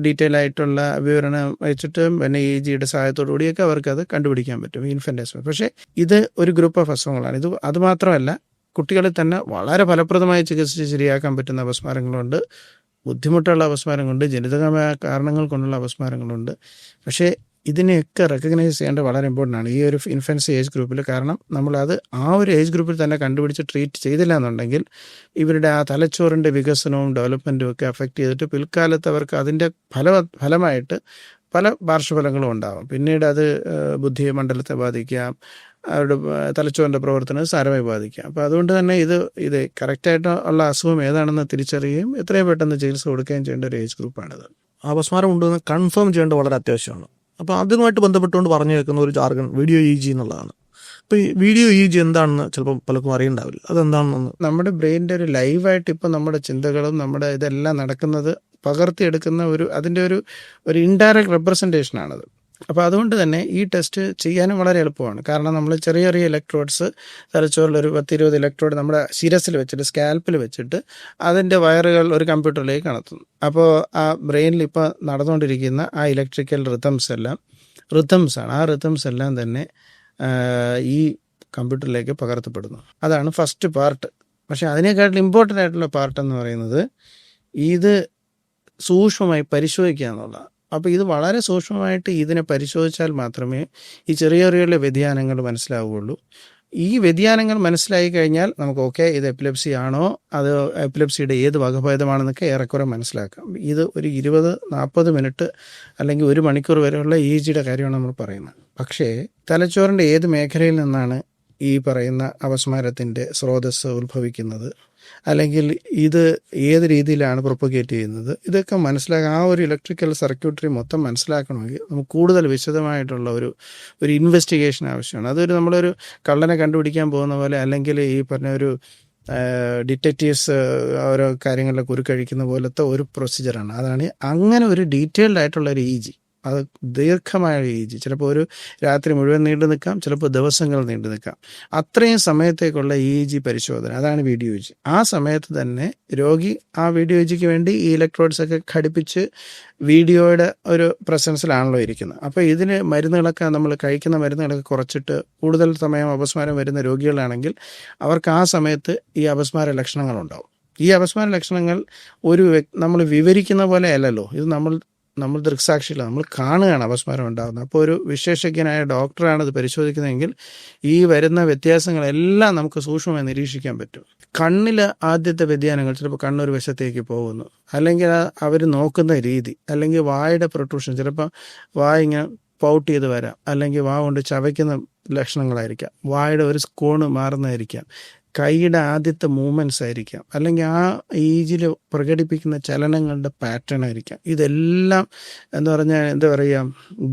ഡീറ്റെയിൽ ആയിട്ടുള്ള വിവരണം വെച്ചിട്ട് പിന്നെ EEGയുടെ സഹായത്തോടു കൂടിയൊക്കെ അവർക്കത് കണ്ടുപിടിക്കാൻ പറ്റും, ഇൻഫൻറ്റ്. പക്ഷേ ഇത് ഒരു ഗ്രൂപ്പ് ഓഫ് അസുഖങ്ങളാണ്. ഇത് അതുമാത്രമല്ല, കുട്ടികളിൽ തന്നെ വളരെ ഫലപ്രദമായി ചികിത്സിച്ച് ശരിയാക്കാൻ പറ്റുന്ന അപസ്മാരങ്ങളുണ്ട്, ബുദ്ധിമുട്ടുള്ള അപസ്മാരങ്ങളുണ്ട്, ജനിതകമായ കാരണങ്ങൾ കൊണ്ടുള്ള അപസ്മാരങ്ങളുണ്ട്. പക്ഷേ ഇതിനെയൊക്കെ റെക്കഗ്നൈസ് ചെയ്യേണ്ടത് വളരെ ഇമ്പോർട്ടൻ്റ് ആണ് ഈ ഒരു ഇൻഫൻസി ഏജ് ഗ്രൂപ്പിൽ. കാരണം നമ്മളത് ആ ഒരു ഏജ് ഗ്രൂപ്പിൽ തന്നെ കണ്ടുപിടിച്ച് ട്രീറ്റ് ചെയ്തില്ല എന്നുണ്ടെങ്കിൽ ഇവരുടെ ആ തലച്ചോറിൻ്റെ വികസനവും ഡെവലപ്മെൻറ്റും ഒക്കെ അഫക്റ്റ് ചെയ്തിട്ട് പിൽക്കാലത്ത് അവർക്ക് അതിൻ്റെ ഫലമായിട്ട് പല പാർശ്വഫലങ്ങളും ഉണ്ടാകും. പിന്നീട് അത് ബുദ്ധിമണ്ഡലത്തെ ബാധിക്കാം, അവരുടെ തലച്ചോറിൻ്റെ പ്രവർത്തനം സാരമായി ബാധിക്കാം. അപ്പോൾ അതുകൊണ്ട് തന്നെ ഇത് കറക്റ്റായിട്ട് ഉള്ള അസുഖം ഏതാണെന്ന് തിരിച്ചറിയുകയും എത്രയും പെട്ടെന്ന് ചികിത്സ കൊടുക്കുകയും ചെയ്യേണ്ട ഒരു ഏജ് ഗ്രൂപ്പാണിത്. അപസ്മാരം ഉണ്ടെന്ന് കൺഫേം ചെയ്യേണ്ടത് വളരെ അത്യാവശ്യമാണ്. അപ്പോൾ അതുമായിട്ട് ബന്ധപ്പെട്ടുകൊണ്ട് പറഞ്ഞു കേൾക്കുന്ന ഒരു ജാർഗൺ വീഡിയോ EEG എന്നുള്ളതാണ്. ഇപ്പോൾ ഈ വീഡിയോ EEG എന്താണെന്ന് ചിലപ്പോൾ പലർക്കും അറിയണ്ടാവില്ല. അതെന്താണെന്ന്, നമ്മുടെ ബ്രെയിനിൻ്റെ ഒരു ലൈവായിട്ട് ഇപ്പോൾ നമ്മുടെ ചിന്തകളും നമ്മുടെ ഇതെല്ലാം നടക്കുന്നത് പകർത്തിയെടുക്കുന്ന അതിൻ്റെ ഒരു ഇൻഡയറക്റ്റ് റെപ്രസെൻറ്റേഷനാണത്. അപ്പോൾ അതുകൊണ്ട് തന്നെ ഈ ടെസ്റ്റ് ചെയ്യാനും വളരെ എളുപ്പമാണ്. കാരണം നമ്മൾ ചെറിയ ചെറിയ ഇലക്ട്രോഡ്സ് തലച്ചോറിലൊരു 10-20 ഇലക്ട്രോഡ് നമ്മുടെ ശിരസിൽ വെച്ചിട്ട്, സ്കാൽപ്പിൽ വെച്ചിട്ട് അതിൻ്റെ വയറുകൾ ഒരു കമ്പ്യൂട്ടറിലേക്ക് കണത്തുന്നു. അപ്പോൾ ആ ബ്രെയിനിൽ ഇപ്പോൾ നടന്നുകൊണ്ടിരിക്കുന്ന ആ ഇലക്ട്രിക്കൽ റിതംസ് എല്ലാം റിതംസ് ആണ്. ആ റിതംസ് എല്ലാം തന്നെ ഈ കമ്പ്യൂട്ടറിലേക്ക് പകർത്തപ്പെടുന്നു. അതാണ് ഫസ്റ്റ് പാർട്ട്. പക്ഷേ അതിനേക്കാട്ടിൽ ഇമ്പോർട്ടൻ്റ് ആയിട്ടുള്ള പാർട്ട് എന്ന് പറയുന്നത് ഇത് സൂക്ഷ്മമായി പരിശോധിക്കുക എന്നുള്ളതാണ്. അപ്പോൾ ഇത് വളരെ സൂക്ഷ്മമായിട്ട് ഇതിനെ പരിശോധിച്ചാൽ മാത്രമേ ഈ ചെറിയ ചെറിയ വ്യതിയാനങ്ങൾ മനസ്സിലാവുകയുള്ളൂ. ഈ വ്യതിയാനങ്ങൾ മനസ്സിലായി കഴിഞ്ഞാൽ നമുക്ക് ഓക്കെ ഇത് എപ്പിലെപ്സി ആണോ, അത് എപ്പിലെപ്സിയുടെ ഏത് വകഭേദമാണെന്നൊക്കെ ഏറെക്കുറെ മനസ്സിലാക്കാം. ഇത് ഒരു 20-40 മിനിറ്റ് അല്ലെങ്കിൽ 1 മണിക്കൂർ വരെയുള്ള EEGയുടെ കാര്യമാണ് നമ്മൾ പറയുന്നത്. പക്ഷേ തലച്ചോറിൻ്റെ ഏത് മേഖലയിൽ നിന്നാണ് ഈ പറയുന്ന അപസ്മാരത്തിൻ്റെ സ്രോതസ്സ് ഉത്ഭവിക്കുന്നത്, അല്ലെങ്കിൽ ഇത് ഏത് രീതിയിലാണ് പ്രൊപ്പഗേറ്റ് ചെയ്യുന്നത്, ഇതൊക്കെ മനസ്സിലാക്കാൻ ആ ഒരു ഇലക്ട്രിക്കൽ സർക്യൂട്ടറി മൊത്തം മനസ്സിലാക്കണമെങ്കിൽ നമുക്ക് കൂടുതൽ വിശദമായിട്ടുള്ള ഒരു ഇൻവെസ്റ്റിഗേഷൻ ആവശ്യമാണ്. അതൊരു നമ്മളൊരു കള്ളനെ കണ്ടുപിടിക്കാൻ പോകുന്ന പോലെ, അല്ലെങ്കിൽ ഈ പറഞ്ഞ ഒരു ഡിറ്റക്റ്റീവ്സ് ഓരോ കാര്യങ്ങളിലൊക്കെ ഉരുക്കഴിക്കുന്ന പോലത്തെ ഒരു പ്രൊസീജിയറാണ്. അതാണ് അങ്ങനെ ഒരു ഡീറ്റെയിൽഡ് ആയിട്ടുള്ള ഒരു EEG. അത് ദീർഘമായ EEG, ചിലപ്പോൾ ഒരു രാത്രി മുഴുവൻ നീണ്ടു നിൽക്കാം, ചിലപ്പോൾ ദിവസങ്ങൾ നീണ്ടു നിൽക്കാം. അത്രയും സമയത്തേക്കുള്ള EEG പരിശോധന, അതാണ് വീഡിയോ EEG. ആ സമയത്ത് തന്നെ രോഗി ആ വീഡിയോ EEGക്ക് വേണ്ടി ഈ ഇലക്ട്രോഡ്സ് ഒക്കെ ഘടിപ്പിച്ച് വീഡിയോയുടെ ഒരു പ്രസൻസിലാണല്ലോ ഇരിക്കുന്നത്. അപ്പോൾ ഇതിന് മരുന്നുകളൊക്കെ നമ്മൾ കഴിക്കുന്ന മരുന്നുകളൊക്കെ കുറച്ചിട്ട് കൂടുതൽ സമയം അപസ്മാരം വരുന്ന രോഗികളാണെങ്കിൽ അവർക്ക് ആ സമയത്ത് ഈ അപസ്മാര ലക്ഷണങ്ങളുണ്ടാവും. ഈ അപസ്മാര ലക്ഷണങ്ങൾ നമ്മൾ വിവരിക്കുന്ന പോലെ അല്ലല്ലോ, ഇത് നമ്മൾ ദൃക്സാക്ഷിയില്ല, നമ്മൾ കാണുകയാണ് അപസ്മാരം ഉണ്ടാകുന്നത്. അപ്പോൾ ഒരു വിശേഷജ്ഞനായ ഡോക്ടറാണ് ഇത് പരിശോധിക്കുന്നതെങ്കിൽ ഈ വരുന്ന വ്യത്യാസങ്ങളെല്ലാം നമുക്ക് സൂക്ഷ്മമായി നിരീക്ഷിക്കാൻ പറ്റും. കണ്ണിൽ ആദ്യത്തെ വ്യതിയാനങ്ങൾ, ചിലപ്പോൾ കണ്ണൊരു വശത്തേക്ക് പോകുന്നു, അല്ലെങ്കിൽ അവർ നോക്കുന്ന രീതി, അല്ലെങ്കിൽ വായുടെ പ്രൊട്രൂഷൻ, ചിലപ്പോൾ വായ ഇങ്ങനെ പൗട്ട് ചെയ്ത് വരാം, അല്ലെങ്കിൽ വാ കൊണ്ട് ചവയ്ക്കുന്ന ലക്ഷണങ്ങളായിരിക്കാം, വായുടെ ഒരു കോണ് മാറുന്നതായിരിക്കാം, കൈയുടെ ആദ്യത്തെ മൂവ്മെൻറ്റ്സ് ആയിരിക്കാം, അല്ലെങ്കിൽ ആ EEGയിൽ പ്രകടിപ്പിക്കുന്ന ചലനങ്ങളുടെ പാറ്റേൺ ആയിരിക്കാം. ഇതെല്ലാം എന്താ പറയുക,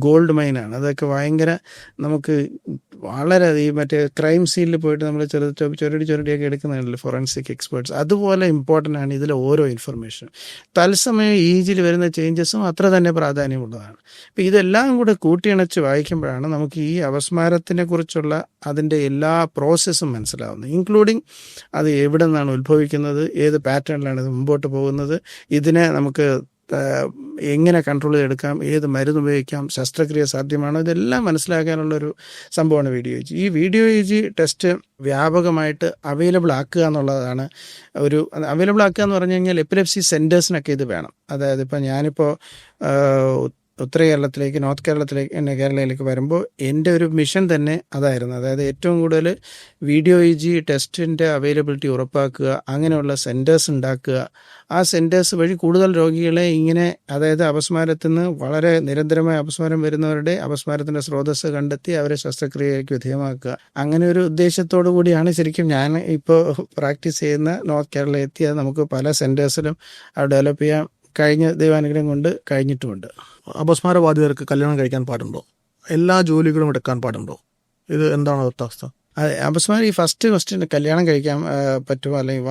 ഗോൾഡ് മൈനാണ്. അതൊക്കെ ഭയങ്കര നമുക്ക് വളരെ ഈ മറ്റേ ക്രൈം സീനിൽ പോയിട്ട് നമ്മൾ ചുരടിയൊക്കെ എടുക്കുന്നുണ്ടല്ലോ ഫോറൻസിക് എക്സ്പേർട്സ്, അതുപോലെ ഇമ്പോർട്ടൻ്റ് ആണ് ഇതിലെ ഓരോ ഇൻഫർമേഷനും. തത്സമയം EEGയിൽ വരുന്ന ചേഞ്ചസും അത്ര തന്നെ പ്രാധാന്യമുള്ളതാണ്. അപ്പോൾ ഇതെല്ലാം കൂടെ കൂട്ടിയിണച്ച് വായിക്കുമ്പോഴാണ് നമുക്ക് ഈ അപസ്മാരത്തിനെ കുറിച്ചുള്ള അതിൻ്റെ എല്ലാ പ്രോസസ്സും മനസ്സിലാവുന്നത്, ഇൻക്ലൂഡിങ് അത് എവിടെ നിന്നാണ് ഉത്ഭവിക്കുന്നത്, ഏത് പാറ്റേണിലാണ് ഇത് മുമ്പോട്ട് പോകുന്നത്, ഇതിനെ നമുക്ക് എങ്ങനെ കൺട്രോൾ ചെയ്തെടുക്കാം, ഏത് മരുന്ന് ഉപയോഗിക്കാം, ശസ്ത്രക്രിയ സാധ്യമാണോ, ഇതെല്ലാം മനസ്സിലാക്കാനുള്ളൊരു സംഭവമാണ് വീഡിയോ EEG. ഈ വീഡിയോ EEG ടെസ്റ്റ് വ്യാപകമായിട്ട് അവൈലബിൾ ആക്കുക എന്നുള്ളതാണ്. അവൈലബിൾ ആക്കുക എന്ന് പറഞ്ഞു കഴിഞ്ഞാൽ എപ്പിലെപ്സി സെൻറ്റേഴ്സിനൊക്കെ ഇത് വേണം. അതായത് ഇപ്പോൾ ഞാനിപ്പോൾ ഉത്തര കേരളത്തിലേക്ക്, നോർത്ത് കേരളയിലേക്ക് വരുമ്പോൾ എൻ്റെ ഒരു മിഷൻ തന്നെ അതായിരുന്നു. അതായത് ഏറ്റവും കൂടുതൽ വീഡിയോ EEG ടെസ്റ്റിൻ്റെ അവൈലബിലിറ്റി ഉറപ്പാക്കുക, അങ്ങനെയുള്ള സെൻറ്റേഴ്സ് ഉണ്ടാക്കുക. ആ സെൻറ്റേഴ്സ് വഴി കൂടുതൽ രോഗികളെ ഇങ്ങനെ, അതായത് അപസ്മാരത്തിൽ നിന്ന് വളരെ നിരന്തരമായ അപസ്മാരം വരുന്നവരുടെ അപസ്മാരത്തിൻ്റെ സ്രോതസ്സ് കണ്ടെത്തി അവരെ ശസ്ത്രക്രിയയ്ക്ക് വിധേയമാക്കുക. അങ്ങനെ ഒരു ഉദ്ദേശത്തോടു കൂടിയാണ് ശരിക്കും ഞാൻ ഇപ്പോൾ പ്രാക്ടീസ് ചെയ്യുന്ന നോർത്ത് കേരള എത്തിയത്. നമുക്ക് പല സെൻറ്റേഴ്സിലും ഡെവലപ്പ് ചെയ്യാൻ കഴിഞ്ഞ ദൈവാനുഗ്രഹം കൊണ്ട് കഴിഞ്ഞിട്ടുമുണ്ട്. അപസ്മാരബാധിതർക്ക് കല്യാണം കഴിക്കാൻ പാടുണ്ടോ? എല്ലാ ജോലികളും എടുക്കാൻ പാടുണ്ടോ? ഇത് എന്താണ് അവസ്ഥ? അതെ, അപസ്മാരം ഈ ഫസ്റ്റ് ക്വസ്റ്റ്യൻ കല്യാണം കഴിക്കാൻ പറ്റുമോ അല്ലെങ്കിൽ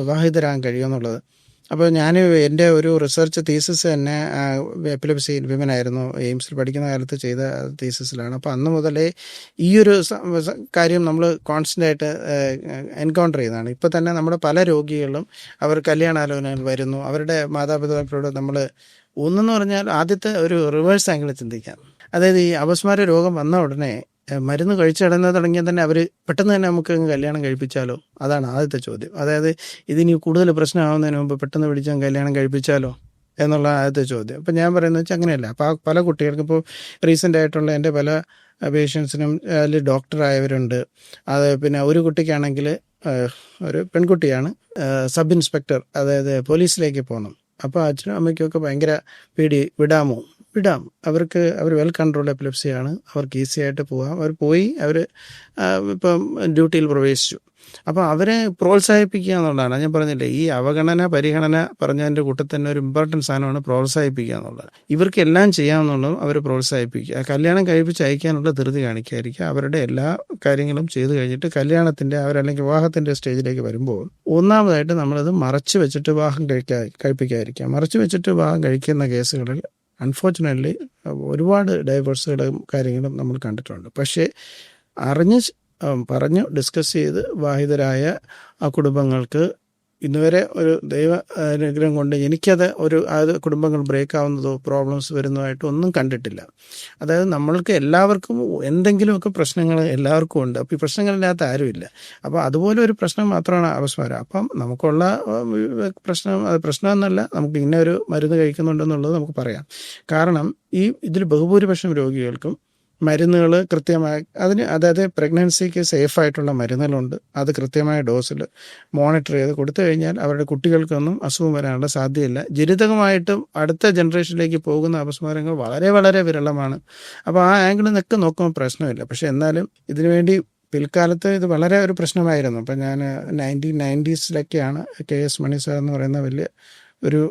വിവാഹിതരാകാൻ കഴിയുമോ എന്നുള്ളത്. അപ്പോൾ ഞാൻ എൻ്റെ ഒരു റിസർച്ച് തീസിസ് തന്നെ എപ്പിലെപ്സി വിമൻ ആയിരുന്നു, എയിംസിൽ പഠിക്കുന്ന കാലത്ത് ചെയ്ത തീസിസിലാണ്. അപ്പോൾ അന്ന് മുതലേ ഈ ഒരു കാര്യം നമ്മൾ കോൺസ്റ്റൻ്റ് ആയിട്ട് എൻകൗണ്ടർ ചെയ്യുന്നതാണ്. ഇപ്പോൾ തന്നെ നമ്മുടെ പല രോഗികളും അവർ കല്യാണാലോചനകൾ വരുന്നു. അവരുടെ മാതാപിതാക്കളോട് നമ്മൾ ഒന്നെന്ന് പറഞ്ഞാൽ ആദ്യത്തെ ഒരു റിവേഴ്സ് ആംഗിൾ ചിന്തിക്കാം. അതായത് ഈ അപസ്മാര രോഗം വന്ന ഉടനെ മരുന്ന് കഴിച്ചിടന്ന് തുടങ്ങിയാൽ തന്നെ അവർ പെട്ടെന്ന് തന്നെ നമുക്ക് കല്യാണം കഴിപ്പിച്ചാലോ, അതാണ് ആദ്യത്തെ ചോദ്യം. അതായത് ഇതിനി കൂടുതൽ പ്രശ്നമാവുന്നതിന് മുമ്പ് പെട്ടെന്ന് പിടിച്ചാൽ കല്യാണം കഴിപ്പിച്ചാലോ എന്നുള്ള ആദ്യത്തെ ചോദ്യം. അപ്പം ഞാൻ പറയുന്നത് വെച്ചാൽ അങ്ങനെയല്ല. അപ്പോൾ പല കുട്ടികൾക്കും ഇപ്പോൾ റീസെൻ്റ് ആയിട്ടുള്ള എൻ്റെ പല പേഷ്യൻസിനും അതിൽ ഡോക്ടറായവരുണ്ട്. അത് പിന്നെ ഒരു കുട്ടിക്കാണെങ്കിൽ ഒരു പെൺകുട്ടിയാണ്, സബ് ഇൻസ്പെക്ടർ, അതായത് പോലീസിലേക്ക് പോകണം. അപ്പോൾ അച്ഛനും അമ്മയ്ക്കൊക്കെ ഭയങ്കര പേടി, വിടാം, അവർ വെൽ കൺട്രോൾഡ് എപ്പിലെപ്സിയാണ്, അവർക്ക് ഈസി ആയിട്ട് പോകാം. അവർ പോയി ഇപ്പം ഡ്യൂട്ടിയിൽ പ്രവേശിച്ചു. അപ്പോൾ അവരെ പ്രോത്സാഹിപ്പിക്കുക എന്നുള്ളതാണ്. ഞാൻ പറഞ്ഞില്ലേ, ഈ പരിഗണന പറഞ്ഞതിൻ്റെ കൂട്ടത്തിൽ തന്നെ ഒരു ഇമ്പോർട്ടൻറ്റ് സാധനമാണ് പ്രോത്സാഹിപ്പിക്കുക എന്നുള്ളത്. ഇവർക്ക് എല്ലാം ചെയ്യാമെന്നുള്ളതും അവർ പ്രോത്സാഹിപ്പിക്കുക. കല്യാണം കഴിപ്പിച്ച് അയക്കാനുള്ള ധൃതി കാണിക്കാതിരിക്കുക. അവരുടെ എല്ലാ കാര്യങ്ങളും ചെയ്തു കഴിഞ്ഞിട്ട് കല്യാണത്തിൻ്റെ അവരല്ലെങ്കിൽ വിവാഹത്തിൻ്റെ സ്റ്റേജിലേക്ക് വരുമ്പോൾ ഒന്നാമതായിട്ട് നമ്മളത് മറച്ചു വെച്ചിട്ട് വിവാഹം കഴിപ്പിക്കാതിരിക്കുക. മറച്ചു വെച്ചിട്ട് വിവാഹം കഴിക്കുന്ന കേസുകളിൽ അൺഫോർച്ചുനേറ്റ്ലി ഒരുപാട് ഡൈവേഴ്സുകളും കാര്യങ്ങളും നമ്മൾ കണ്ടിട്ടുണ്ട്. പക്ഷേ പറഞ്ഞ് ഡിസ്കസ് ചെയ്ത് വിവാഹിതരായ ആ കുടുംബങ്ങൾക്ക് ഇന്നുവരെ ഒരു ദൈവ അനുഗ്രഹം കൊണ്ട് എനിക്കത് അത് കുടുംബങ്ങൾ ബ്രേക്ക് ആവുന്നതോ പ്രോബ്ലംസ് വരുന്നതായിട്ടോ ഒന്നും കണ്ടിട്ടില്ല. അതായത് നമ്മൾക്ക് എല്ലാവർക്കും എന്തെങ്കിലുമൊക്കെ പ്രശ്നങ്ങൾ എല്ലാവർക്കും ഉണ്ട്. അപ്പോൾ ഈ പ്രശ്നങ്ങളില്ലാത്ത ആരുമില്ല. അപ്പോൾ അതുപോലെ ഒരു പ്രശ്നം മാത്രമാണ് അപസ്മാരം. അപ്പം നമുക്കുള്ള പ്രശ്നമെന്നല്ല, നമുക്ക് ഇന്ന ഒരു മരുന്ന് കഴിക്കുന്നുണ്ടെന്നുള്ളത് നമുക്ക് പറയാം. കാരണം ഇതിൽ ബഹുഭൂരിപക്ഷം രോഗികൾക്കും മരുന്നുകൾ കൃത്യമായി അതായത് പ്രഗ്നൻസിക്ക് സേഫായിട്ടുള്ള മരുന്നുകളുണ്ട്. അത് കൃത്യമായ ഡോസിൽ മോണിറ്റർ ചെയ്ത് കൊടുത്തു കഴിഞ്ഞാൽ അവരുടെ കുട്ടികൾക്കൊന്നും അസുഖം വരാനുള്ള സാധ്യതയില്ല. ജനിതകമായിട്ടും അടുത്ത ജനറേഷനിലേക്ക് പോകുന്ന അപസ്മാരങ്ങൾ വളരെ വളരെ വിരളമാണ്. അപ്പോൾ ആ ആംഗിളിൽ നിന്നൊക്കെ നോക്കുമ്പോൾ പ്രശ്നമില്ല. പക്ഷെ എന്നാലും ഇതിനുവേണ്ടി പിൽക്കാലത്ത് ഇത് വളരെ ഒരു പ്രശ്നമായിരുന്നു. അപ്പം ഞാൻ 1990s KS മണി സാർ എന്ന് പറയുന്ന വലിയ ഒരു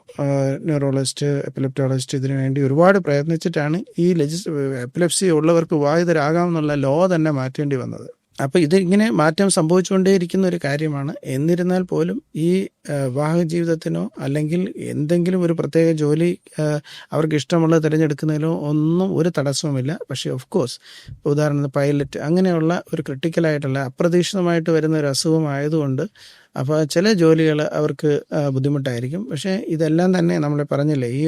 ന്യൂറോളജിസ്റ്റ്, എപ്പിലെപ്റ്റോളജിസ്റ്റ് ഇതിനു വേണ്ടി ഒരുപാട് പ്രയത്നിച്ചിട്ടാണ് ഈ എപ്പിലെപ്സി ഉള്ളവർക്ക് വിവാഹിതരാകാമെന്നുള്ള ലോ തന്നെ മാറ്റേണ്ടി വന്നത്. അപ്പോൾ ഇതിങ്ങനെ മാറ്റം സംഭവിച്ചുകൊണ്ടേയിരിക്കുന്ന ഒരു കാര്യമാണ്. എന്നിരുന്നാൽ പോലും ഈ വിവാഹ ജീവിതത്തിനോ അല്ലെങ്കിൽ എന്തെങ്കിലും ഒരു പ്രത്യേക ജോലി അവർക്ക് ഇഷ്ടമുള്ളത് തിരഞ്ഞെടുക്കുന്നതിലോ ഒന്നും ഒരു തടസ്സവുമില്ല. പക്ഷേ ഓഫ് കോഴ്സ് ഉദാഹരണത്തിന് പൈലറ്റ് അങ്ങനെയുള്ള ഒരു ക്രിട്ടിക്കലായിട്ടുള്ള അപ്രതീക്ഷിതമായിട്ട് വരുന്ന ഒരു അസുഖമായതുകൊണ്ട് അപ്പോൾ ചില ജോലികൾ അവർക്ക് ബുദ്ധിമുട്ടായിരിക്കും. പക്ഷേ ഇതെല്ലാം തന്നെ നമ്മൾ പറഞ്ഞില്ലേ, ഈ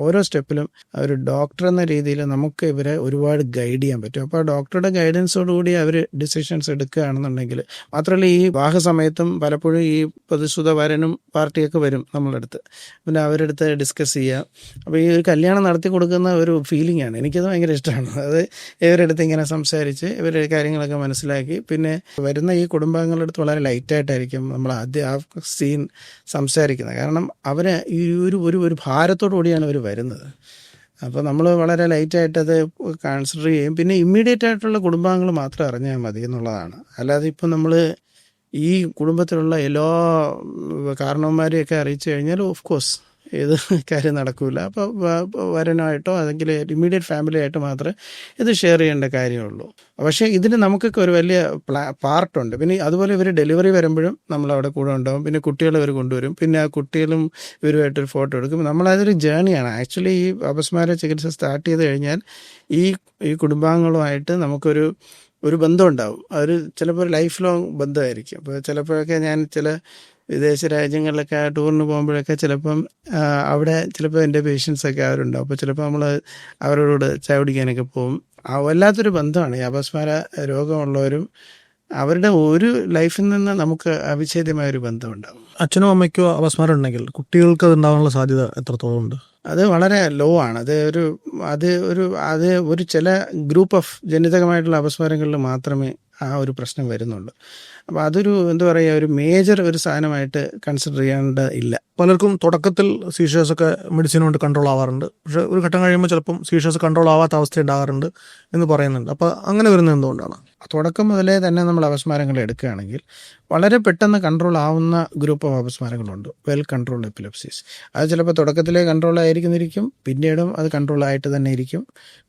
ഓരോ സ്റ്റെപ്പിലും ഒരു ഡോക്ടർ എന്ന രീതിയിൽ നമുക്ക് ഇവരെ ഒരുപാട് ഗൈഡ് ചെയ്യാൻ പറ്റും. അപ്പോൾ ആ ഡോക്ടറുടെ ഗൈഡൻസോടുകൂടി അവർ ഡിസിഷൻസ് എടുക്കുകയാണെന്നുണ്ടെങ്കിൽ, മാത്രമല്ല ഈ വിവാഹ സമയത്തും പലപ്പോഴും ഈ പ്രതിശ്രുത വരനും പാർട്ടിയൊക്കെ വരും നമ്മളുടെ അടുത്ത്. പിന്നെ അവരുടെ അടുത്ത് ഡിസ്കസ് ചെയ്യുക. അപ്പോൾ ഈ ഒരു കല്യാണം നടത്തി കൊടുക്കുന്ന ഒരു ഫീലിംഗ് ആണ്. എനിക്കത് ഭയങ്കര ഇഷ്ടമാണ്. അത് ഇവരുടെ അടുത്ത് ഇങ്ങനെ സംസാരിച്ച് ഇവരുടെ കാര്യങ്ങളൊക്കെ മനസ്സിലാക്കി, പിന്നെ വരുന്ന ഈ കുടുംബാംഗങ്ങളുടെ അടുത്ത് വളരെ ലൈറ്റായിട്ടായിരിക്കും നമ്മൾ ആദ്യം ആ സീൻ സംസാരിക്കുന്നത്. കാരണം അവരെ ഈ ഒരു ഭാരത്തോടു കൂടിയാണ് അവർ വരുന്നത്. അപ്പോൾ നമ്മൾ വളരെ ലൈറ്റായിട്ടത് കൺസിഡർ ചെയ്യും. പിന്നെ ഇമ്മീഡിയറ്റ് ആയിട്ടുള്ള കുടുംബാംഗങ്ങൾ മാത്രം അറിഞ്ഞാൽ മതി എന്നുള്ളതാണ്. അല്ലാതെ ഇപ്പം നമ്മൾ ഈ കുടുംബത്തിലുള്ള എല്ലാ കാരണവന്മാരെയൊക്കെ അറിയിച്ചു കഴിഞ്ഞാൽ ഓഫ് കോഴ്സ് ഏത് കാര്യം നടക്കില്ല. അപ്പോൾ വരനായിട്ടോ അല്ലെങ്കിൽ ഇമ്മീഡിയറ്റ് ഫാമിലി ആയിട്ട് മാത്രമേ ഇത് ഷെയർ ചെയ്യേണ്ട കാര്യമുള്ളൂ. പക്ഷേ ഇതിന് നമുക്കൊക്കെ ഒരു വലിയ പാർട്ടുണ്ട്. പിന്നെ അതുപോലെ ഇവർ ഡെലിവറി വരുമ്പോഴും നമ്മളവിടെ കൂടെ ഉണ്ടാവും. പിന്നെ കുട്ടികളെ ഇവർ കൊണ്ടുവരും. പിന്നെ ആ കുട്ടികളും ഇവരുമായിട്ടൊരു ഫോട്ടോ എടുക്കും. നമ്മളതൊരു ജേണിയാണ്. ആക്ച്വലി ഈ അപസ്മാര ചികിത്സ സ്റ്റാർട്ട് ചെയ്ത് കഴിഞ്ഞാൽ ഈ കുടുംബാംഗങ്ങളുമായിട്ട് നമുക്കൊരു ബന്ധം ഉണ്ടാവും. ചിലപ്പോൾ ലൈഫ് ലോങ് ബന്ധമായിരിക്കും. അപ്പോൾ ചിലപ്പോഴൊക്കെ ഞാൻ ചില വിദേശ രാജ്യങ്ങളിലൊക്കെ ടൂറിന് പോകുമ്പോഴൊക്കെ ചിലപ്പം അവിടെ ചിലപ്പോൾ എൻ്റെ പേഷ്യൻസൊക്കെ അവരുണ്ടാവും. അപ്പോൾ ചിലപ്പോൾ നമ്മൾ അവരോട് ചായ കുടിക്കാനൊക്കെ പോകും. വല്ലാത്തൊരു ബന്ധമാണ് ഈ അപസ്മാര രോഗമുള്ളവരും അവരുടെ ഒരു ലൈഫിൽ നിന്ന് നമുക്ക് അവിച്ഛേദ്യമായൊരു ബന്ധമുണ്ടാകും. അച്ഛനോ അമ്മയ്ക്കോ അപസ്മാരം ഉണ്ടെങ്കിൽ കുട്ടികൾക്ക് അത് ഉണ്ടാകാനുള്ള സാധ്യത എത്രത്തോളം ഉണ്ട്? അത് വളരെ ലോ ആണ്. അത് ഒരു ചില ഗ്രൂപ്പ് ഓഫ് ജനിതകമായിട്ടുള്ള അപസ്മാരങ്ങളിൽ മാത്രമേ ആ ഒരു പ്രശ്നം വരുന്നുള്ളൂ. അപ്പോൾ അതൊരു ഒരു മേജർ ഒരു സാധനമായിട്ട് കൺസിഡർ ചെയ്യേണ്ട ഇല്ല. പലർക്കും തുടക്കത്തിൽ സീഷേഴ്സ് ഒക്കെ മെഡിസിൻ കൊണ്ട് കൺട്രോൾ ആവാറുണ്ട്. പക്ഷെ ഒരു ഘട്ടം കഴിയുമ്പോൾ ചിലപ്പം സീഷേഴ്സ് കൺട്രോൾ ആവാത്ത അവസ്ഥ ഉണ്ടാകാറുണ്ട് എന്ന് പറയുന്നുണ്ട്. അപ്പോൾ അങ്ങനെ വരുന്നത് എന്തുകൊണ്ടാണ്? തുടക്കം മുതലേ തന്നെ നമ്മൾ അപസ്മാരങ്ങൾ എടുക്കുകയാണെങ്കിൽ വളരെ പെട്ടെന്ന് കൺട്രോൾ ആവുന്ന ഗ്രൂപ്പ് ഓഫ് അപസ്മാരങ്ങളുണ്ട്, വെൽ കൺട്രോൾഡ് എപ്പിലെപ്സീസ്. അത് ചിലപ്പോൾ തുടക്കത്തിലേ കൺട്രോൾ ആയിരിക്കുന്നിരിക്കും, പിന്നീടും അത് കൺട്രോൾ ആയിട്ട് തന്നെ ഇരിക്കും.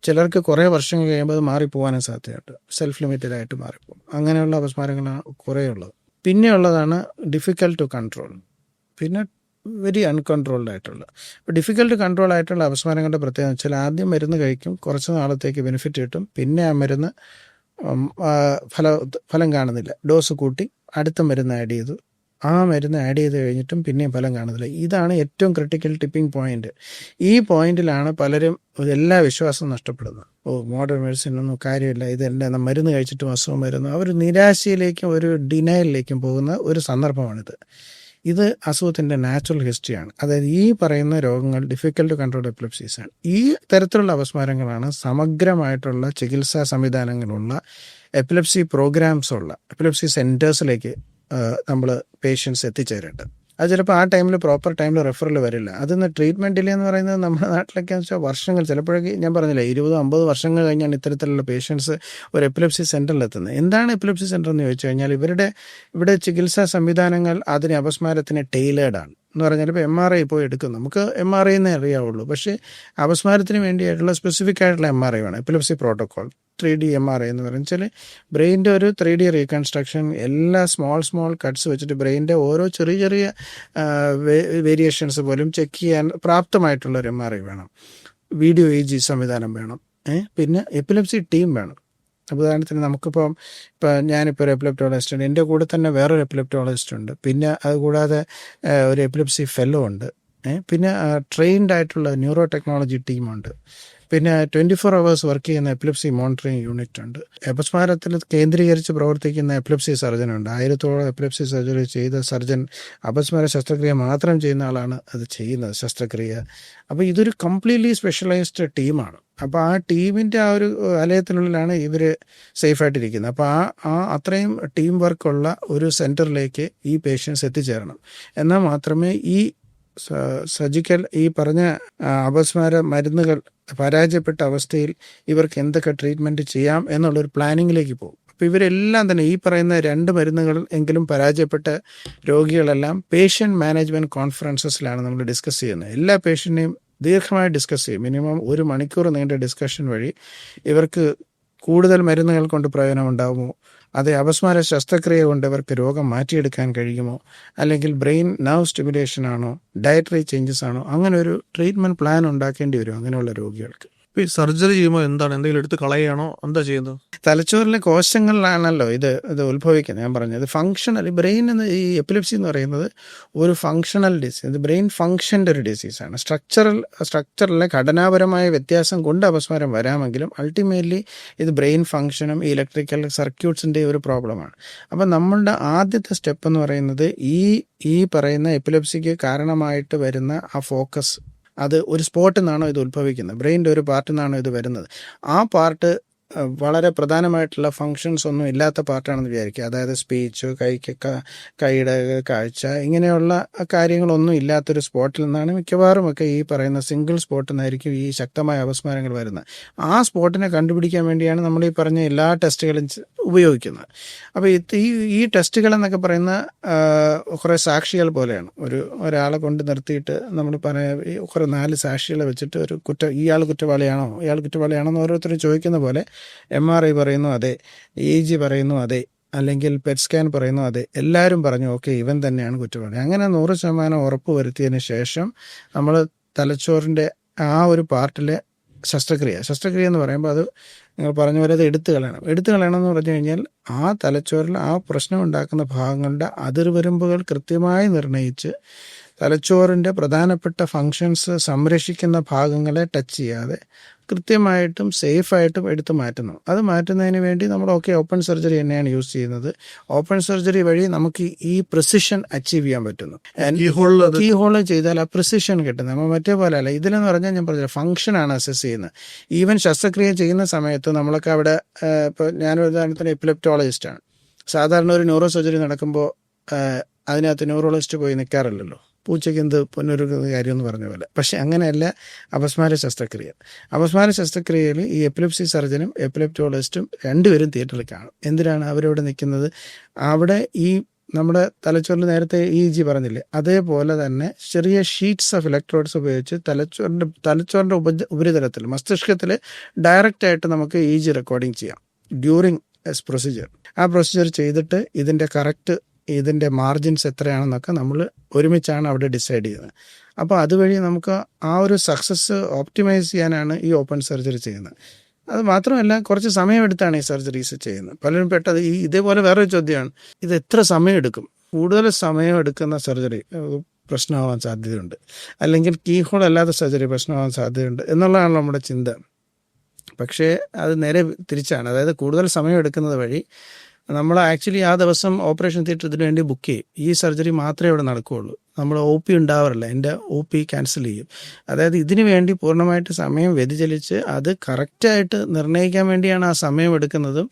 ചിലർക്ക് കുറേ വർഷങ്ങൾ കഴിയുമ്പോൾ അത് മാറിപ്പോകാനും സാധ്യതയുണ്ട്, സെൽഫ് ലിമിറ്റഡ് ആയിട്ട് മാറിപ്പോകും. അങ്ങനെയുള്ള അപസ്മാരങ്ങളാണ് കുറേ ഉള്ളത്. പിന്നെ ഉള്ളതാണ് ഡിഫിക്കൽട്ട് ടു കൺട്രോൾ, പിന്നെ വെരി അൺകൺട്രോൾഡ് ആയിട്ടുള്ള. അപ്പോൾ ഡിഫിക്കൽട്ട് കൺട്രോൾ ആയിട്ടുള്ള അപസ്മാരങ്ങളുടെ പ്രത്യേകത വെച്ചാൽ ആദ്യം മരുന്ന് കഴിക്കും, കുറച്ച് നാളത്തേക്ക് ബെനിഫിറ്റ് കിട്ടും, പിന്നെ ആ മരുന്ന് ഫലം കാണുന്നില്ല, ഡോസ് കൂട്ടി അടുത്ത മരുന്ന് ആഡ് ചെയ്തു, ആ മരുന്ന് ആഡ് ചെയ്ത് കഴിഞ്ഞിട്ടും പിന്നെയും ഫലം കാണുന്നില്ല. ഇതാണ് ഏറ്റവും ക്രിട്ടിക്കൽ ടിപ്പിംഗ് പോയിന്റ്. ഈ പോയിന്റിലാണ് പലരും എല്ലാ വിശ്വാസവും നഷ്ടപ്പെടുന്നത്. മോഡേൺ മെഡിസിൻ ഒന്നും കാര്യമില്ല, ഇതെല്ലാം മരുന്ന് കഴിച്ചിട്ടും അസുഖം വരുന്നു. അവർ നിരാശയിലേക്കും ഒരു ഡിനയലിലേക്കും പോകുന്ന ഒരു സന്ദർഭമാണിത്. ഇത് അസുഖത്തിൻ്റെ നാച്ചുറൽ ഹിസ്റ്ററിയാണ്. അതായത് ഈ പറയുന്ന രോഗങ്ങൾ ഡിഫിക്കൽട്ട് ടു കൺട്രോൾ എപ്പിലെപ്സീസ് ആണ്. ഈ തരത്തിലുള്ള അപസ്മാരങ്ങളാണ് സമഗ്രമായിട്ടുള്ള ചികിത്സാ സംവിധാനങ്ങളുള്ള എപ്പിലെപ്സി പ്രോഗ്രാംസ് ഉള്ള എപ്പിലെപ്സി സെൻറ്റേഴ്സിലേക്ക് നമ്മൾ പേഷ്യൻസ് എത്തിച്ചേരേണ്ടത്. അത് ചിലപ്പോൾ ആ ടൈമിൽ പ്രോപ്പർ ടൈമിൽ റെഫറൽ വരില്ല. അതിന്ന് ട്രീറ്റ്മെൻറ്റ് ഡിലേ എന്ന് പറയുന്നത് നമ്മുടെ നാട്ടിലൊക്കെ എന്ന് വെച്ചാൽ വർഷങ്ങൾ, ചിലപ്പോഴൊക്കെ ഞാൻ പറഞ്ഞില്ല 20-50 വർഷങ്ങൾ കഴിഞ്ഞാണ് ഇത്തരത്തിലുള്ള പേഷ്യൻസ് ഒരു എപ്പിലെപ്സി സെൻറ്ററിൽ എത്തുന്നത്. എന്താണ് എപ്പിലെപ്സി സെൻറ്റർ എന്ന് ചോദിച്ചു കഴിഞ്ഞാൽ ഇവിടെ ചികിത്സാ സംവിധാനങ്ങൾ അതിന് അപസ്മാരത്തിന് ടൈലേർഡാണ്. എന്ന് പറഞ്ഞാൽ ഇപ്പോൾ MRI പോയി എടുക്കും, നമുക്ക് MRI എന്നേ അറിയാവുള്ളൂ. പക്ഷേ അപസ്മാരത്തിന് വേണ്ടിയായിട്ടുള്ള സ്പെസിഫിക് ആയിട്ടുള്ള MRI വേണം, എപ്പിലെപ്സി പ്രോട്ടോക്കോൾ 3D MRI എന്ന് പറഞ്ഞാൽ ബ്രെയിൻ്റെ ഒരു 3D റീകൺസ്ട്രക്ഷൻ, എല്ലാ സ്മോൾ കട്ട്സ് വെച്ചിട്ട് ബ്രെയിൻ്റെ ഓരോ ചെറിയ വേരിയേഷൻസ് പോലും ചെക്ക് ചെയ്യാൻ പ്രാപ്തമായിട്ടുള്ളൊരു MRI വേണം. വീഡിയോ EEG സംവിധാനം വേണം. പിന്നെ എപ്പിലെപ്സി ടീം വേണം. ഉദാഹരണത്തിന് നമുക്കിപ്പം ഞാനിപ്പോൾ ഒരു എപ്പിലെപ്റ്റോളജിസ്റ്റ് ഉണ്ട്, എൻ്റെ കൂടെ തന്നെ വേറൊരു എപ്പിലെപ്റ്റോളജിസ്റ്റ് ഉണ്ട്, പിന്നെ അതുകൂടാതെ ഒരു എപ്പിലെപ്സി ഫെല്ലോ ഉണ്ട്, പിന്നെ ട്രെയിൻഡ് ആയിട്ടുള്ള ന്യൂറോ ടെക്നോളജി ടീമുണ്ട്, പിന്നെ 24 hours വർക്ക് ചെയ്യുന്ന എപ്പിലെപ്സി മോണിറ്ററിംഗ് യൂണിറ്റ് ഉണ്ട്, അപസ്മാരത്തിൽ കേന്ദ്രീകരിച്ച് പ്രവർത്തിക്കുന്ന എപ്പിലെപ്സി സർജൻ ഉണ്ട്. 1000-ഓളം എപ്പിലെപ്സി സർജറി ചെയ്ത സർജൻ അപസ്മാര ശസ്ത്രക്രിയ മാത്രം ചെയ്യുന്ന ആളാണ് അത് ചെയ്യുന്നത്, ശസ്ത്രക്രിയ. അപ്പോൾ ഇതൊരു കംപ്ലീറ്റ്ലി സ്പെഷ്യലൈസ്ഡ് ടീമാണ്. അപ്പോൾ ആ ടീമിൻ്റെ ആ ഒരു വലയത്തിനുള്ളിലാണ് ഇവർ സേഫായിട്ടിരിക്കുന്നത്. അപ്പോൾ ആ അത്രയും ടീം വർക്കുള്ള ഒരു സെൻറ്ററിലേക്ക് ഈ പേഷ്യൻസ് എത്തിച്ചേരണം. എന്നാൽ മാത്രമേ ഈ സർജിക്കൽ ഈ പറഞ്ഞ അപസ്മാര മരുന്നുകൾ പരാജയപ്പെട്ട അവസ്ഥയിൽ ഇവർക്ക് എന്തൊക്കെ ട്രീറ്റ്മെൻറ്റ് ചെയ്യാം എന്നുള്ളൊരു പ്ലാനിങ്ങിലേക്ക് പോകും. അപ്പോൾ ഇവരെല്ലാം തന്നെ ഈ പറയുന്ന 2 മരുന്നുകൾ എങ്കിലും പരാജയപ്പെട്ട രോഗികളെല്ലാം പേഷ്യൻ്റ് മാനേജ്മെൻറ്റ് കോൺഫറൻസസിലാണ് നമ്മൾ ഡിസ്കസ് ചെയ്യുന്നത്. എല്ലാ പേഷ്യൻറ്റിനെയും ദീർഘമായി ഡിസ്കസ് ചെയ്യും. മിനിമം 1 മണിക്കൂർ നീണ്ട ഡിസ്കഷൻ വഴി ഇവർക്ക് കൂടുതൽ മരുന്നുകൾ കൊണ്ട് പ്രയോജനം ഉണ്ടാകുമോ, അതേ അപസ്മാര ശസ്ത്രക്രിയ കൊണ്ട് ഇവർക്ക് രോഗം മാറ്റിയെടുക്കാൻ കഴിയുമോ, അല്ലെങ്കിൽ ബ്രെയിൻ നർവ് സ്റ്റിമുലേഷൻ ആണോ, ഡയറ്ററി ചേഞ്ചസ് ആണോ, അങ്ങനെ ഒരു ട്രീറ്റ്മെൻറ്റ് പ്ലാൻ ഉണ്ടാക്കേണ്ടി വരും അങ്ങനെയുള്ള രോഗികൾക്ക്. ഈ സർജറി ചെയ്യുമ്പോൾ എന്താണ്, എന്തെങ്കിലും എടുത്ത് കളയുകയാണോ, എന്താ ചെയ്യുന്നത്? തലച്ചോറിലെ കോശങ്ങളിലാണല്ലോ ഇത് ഉത്ഭവിക്കുന്നത്. ഞാൻ പറഞ്ഞത് ഫങ്ഷണൽ ബ്രെയിൻ എന്ന്, ഈ എപ്പിലെപ്സി എന്ന് പറയുന്നത് ഒരു ഫങ്ഷണൽ ഡിസീസ്, ഇത് ബ്രെയിൻ ഫങ്ഷൻ്റെ ഒരു ഡിസീസാണ്. സ്ട്രക്ചറിലെ ഘടനാപരമായ വ്യത്യാസം കൊണ്ട് അപസ്മാരം വരാമെങ്കിലും അൾട്ടിമേറ്റ്ലി ഇത് ബ്രെയിൻ ഫങ്ഷനും ഈ ഇലക്ട്രിക്കൽ സർക്യൂട്ട്സിൻ്റെ ഒരു പ്രോബ്ലമാണ്. അപ്പം നമ്മളുടെ ആദ്യത്തെ സ്റ്റെപ്പ് എന്ന് പറയുന്നത് ഈ പറയുന്ന എപ്പിലെപ്സിക്ക് കാരണമായിട്ട് വരുന്ന ആ ഫോക്കസ്, അത് ഒരു സ്പോട്ടിൽ നിന്നാണോ ഇത് ഉത്ഭവിക്കുന്നത്, ബ്രെയിൻ്റെ ഒരു പാർട്ടിൽ നിന്നാണോ ഇത് വരുന്നത്, ആ പാർട്ട് വളരെ പ്രധാനമായിട്ടുള്ള ഫങ്ഷൻസ് ഒന്നും ഇല്ലാത്ത പാർട്ടാണെന്ന് വിചാരിക്കുക. അതായത് സ്പീച്ച്, കൈയുടെ കാഴ്ച, ഇങ്ങനെയുള്ള കാര്യങ്ങളൊന്നും ഇല്ലാത്തൊരു സ്പോട്ടിൽ നിന്നാണ് മിക്കവാറും ഒക്കെ ഈ പറയുന്ന സിംഗിൾ സ്പോട്ടിൽ നിന്നായിരിക്കും ഈ ശക്തമായ അപസ്മാരങ്ങൾ വരുന്നത്. ആ സ്പോട്ടിനെ കണ്ടുപിടിക്കാൻ വേണ്ടിയാണ് നമ്മൾ ഈ പറഞ്ഞ എല്ലാ ടെസ്റ്റുകളും ഉപയോഗിക്കുന്നത്. അപ്പോൾ ഈ ടെസ്റ്റുകൾ എന്നൊക്കെ പറയുന്ന കുറേ സാക്ഷികൾ പോലെയാണ്. ഒരാളെ കൊണ്ട് നിർത്തിയിട്ട് നമ്മൾ കുറേ 4 സാക്ഷികളെ വെച്ചിട്ട് ഇയാൾ കുറ്റവാളിയാണോ എന്ന് ഓരോരുത്തരും ചോദിക്കുന്ന പോലെ MRI പറയുന്നു അതെ, EEG പറയുന്നു അതെ, അല്ലെങ്കിൽ പെറ്റ് സ്കാൻ പറയുന്നു അതെ, എല്ലാവരും പറഞ്ഞു ഓക്കെ ഇവൻ തന്നെയാണ് കുറ്റവാളി. അങ്ങനെ 100% ഉറപ്പ് വരുത്തിയതിന് ശേഷം നമ്മൾ തലച്ചോറിൻ്റെ ആ ഒരു പാർട്ടിലെ ശസ്ത്രക്രിയ എന്ന് പറയുമ്പോൾ അത് നിങ്ങൾ പറഞ്ഞ പോലെ അത് എടുത്തു കളയണം എന്ന് പറഞ്ഞു കഴിഞ്ഞാൽ ആ തലച്ചോറിൽ ആ പ്രശ്നം ഉണ്ടാക്കുന്ന ഭാഗങ്ങളുടെ അതിർവരമ്പുകൾ കൃത്യമായി നിർണ്ണയിച്ച് തലച്ചോറിൻ്റെ പ്രധാനപ്പെട്ട ഫങ്ഷൻസ് സംരക്ഷിക്കുന്ന ഭാഗങ്ങളെ ടച്ച് ചെയ്യാതെ കൃത്യമായിട്ടും സേഫായിട്ടും എടുത്ത് മാറ്റുന്നു. അത് മാറ്റുന്നതിന് വേണ്ടി നമ്മൾ ഓപ്പൺ സർജറി തന്നെയാണ് യൂസ് ചെയ്യുന്നത്. ഓപ്പൺ സർജറി വഴി നമുക്ക് ഈ പ്രിസിഷൻ അച്ചീവ് ചെയ്യാൻ പറ്റുന്നു. കീ ഹോൾ ചെയ്താൽ ആ പ്രിസിഷൻ കിട്ടുന്നത്. നമ്മൾ മറ്റേ പോലെ അല്ല. ഇതിലെന്ന് പറഞ്ഞാൽ ഞാൻ പറഞ്ഞില്ല, ഫംഗ്ഷനാണ് അസസ് ചെയ്യുന്നത്. ഈവൻ ശസ്ത്രക്രിയ ചെയ്യുന്ന സമയത്ത് നമ്മളൊക്കെ അവിടെ, ഇപ്പോൾ ഞാനൊരു ഉദാഹരണത്തിന് എപ്പിലെപ്റ്റോളജിസ്റ്റാണ്. സാധാരണ ഒരു ന്യൂറോ സർജറി നടക്കുമ്പോൾ അതിനകത്ത് ന്യൂറോളജിസ്റ്റ് പോയി നിൽക്കാറില്ലല്ലോ, പൂച്ചയ്ക്ക് എന്ത് പൊന്നൊരു കാര്യം എന്ന് പറഞ്ഞ പോലെ. പക്ഷെ അങ്ങനെയല്ല അപസ്മാര ശസ്ത്രക്രിയയിൽ ഈ എപ്പിലെപ്സി സർജനും എപ്പിലെപ്റ്റോളജിസ്റ്റും 2 പേരും തിയേറ്ററിൽ കാണും. എന്തിനാണ് അവരവിടെ നിൽക്കുന്നത്? അവിടെ ഈ നമ്മുടെ തലച്ചോറിൽ നേരത്തെ EEG പറഞ്ഞില്ലേ, അതേപോലെ തന്നെ ചെറിയ ഷീറ്റ്സ് ഓഫ് ഇലക്ട്രോഡ്സ് ഉപയോഗിച്ച് തലച്ചോറിൻ്റെ ഉപരിതലത്തിൽ മസ്തിഷ്കത്തിൽ ഡയറക്റ്റായിട്ട് നമുക്ക് EEG റെക്കോർഡിങ് ചെയ്യാം ഡ്യൂറിങ് പ്രൊസീജിയർ. ആ പ്രൊസീജിയർ ചെയ്തിട്ട് ഇതിൻ്റെ മാർജിൻസ് എത്രയാണെന്നൊക്കെ നമ്മൾ ഒരുമിച്ചാണ് അവിടെ ഡിസൈഡ് ചെയ്യുന്നത്. അപ്പോൾ അതുവഴി നമുക്ക് ആ ഒരു സക്സസ് ഓപ്റ്റിമൈസ് ചെയ്യാനാണ് ഈ ഓപ്പൺ സർജറി ചെയ്യുന്നത്. അത് മാത്രമല്ല കുറച്ച് സമയമെടുത്താണ് ഈ സർജറീസ് ചെയ്യുന്നത്. പലരും പെട്ടത് ഇതേപോലെ വേറൊരു ചോദ്യമാണ്, ഇത് എത്ര സമയമെടുക്കും? കൂടുതൽ സമയമെടുക്കുന്ന സർജറി പ്രശ്നമാവാൻ സാധ്യതയുണ്ട്, അല്ലെങ്കിൽ കീ ഹോൾ അല്ലാത്ത സർജറി പ്രശ്നമാവാൻ സാധ്യതയുണ്ട് എന്നുള്ളതാണ് നമ്മുടെ ചിന്ത. പക്ഷേ അത് നേരെ തിരിച്ചാണ്. അതായത് കൂടുതൽ സമയം എടുക്കുന്നത് വഴി നമ്മൾ ആക്ച്വലി ആ ദിവസം ഓപ്പറേഷൻ തിയേറ്റർ ഇതിനു വേണ്ടി ബുക്ക് ചെയ്യും. ഈ സർജറി മാത്രമേ ഇവിടെ നടക്കുകയുള്ളൂ. നമ്മൾ OP ഉണ്ടാവാറില്ല, എൻ്റെ OP ക്യാൻസൽ ചെയ്യും. അതായത് ഇതിനു വേണ്ടി പൂർണ്ണമായിട്ട് സമയം വ്യതിചലിച്ച് അത് കറക്റ്റായിട്ട് നിർണ്ണയിക്കാൻ വേണ്ടിയാണ് ആ സമയം എടുക്കുന്നതും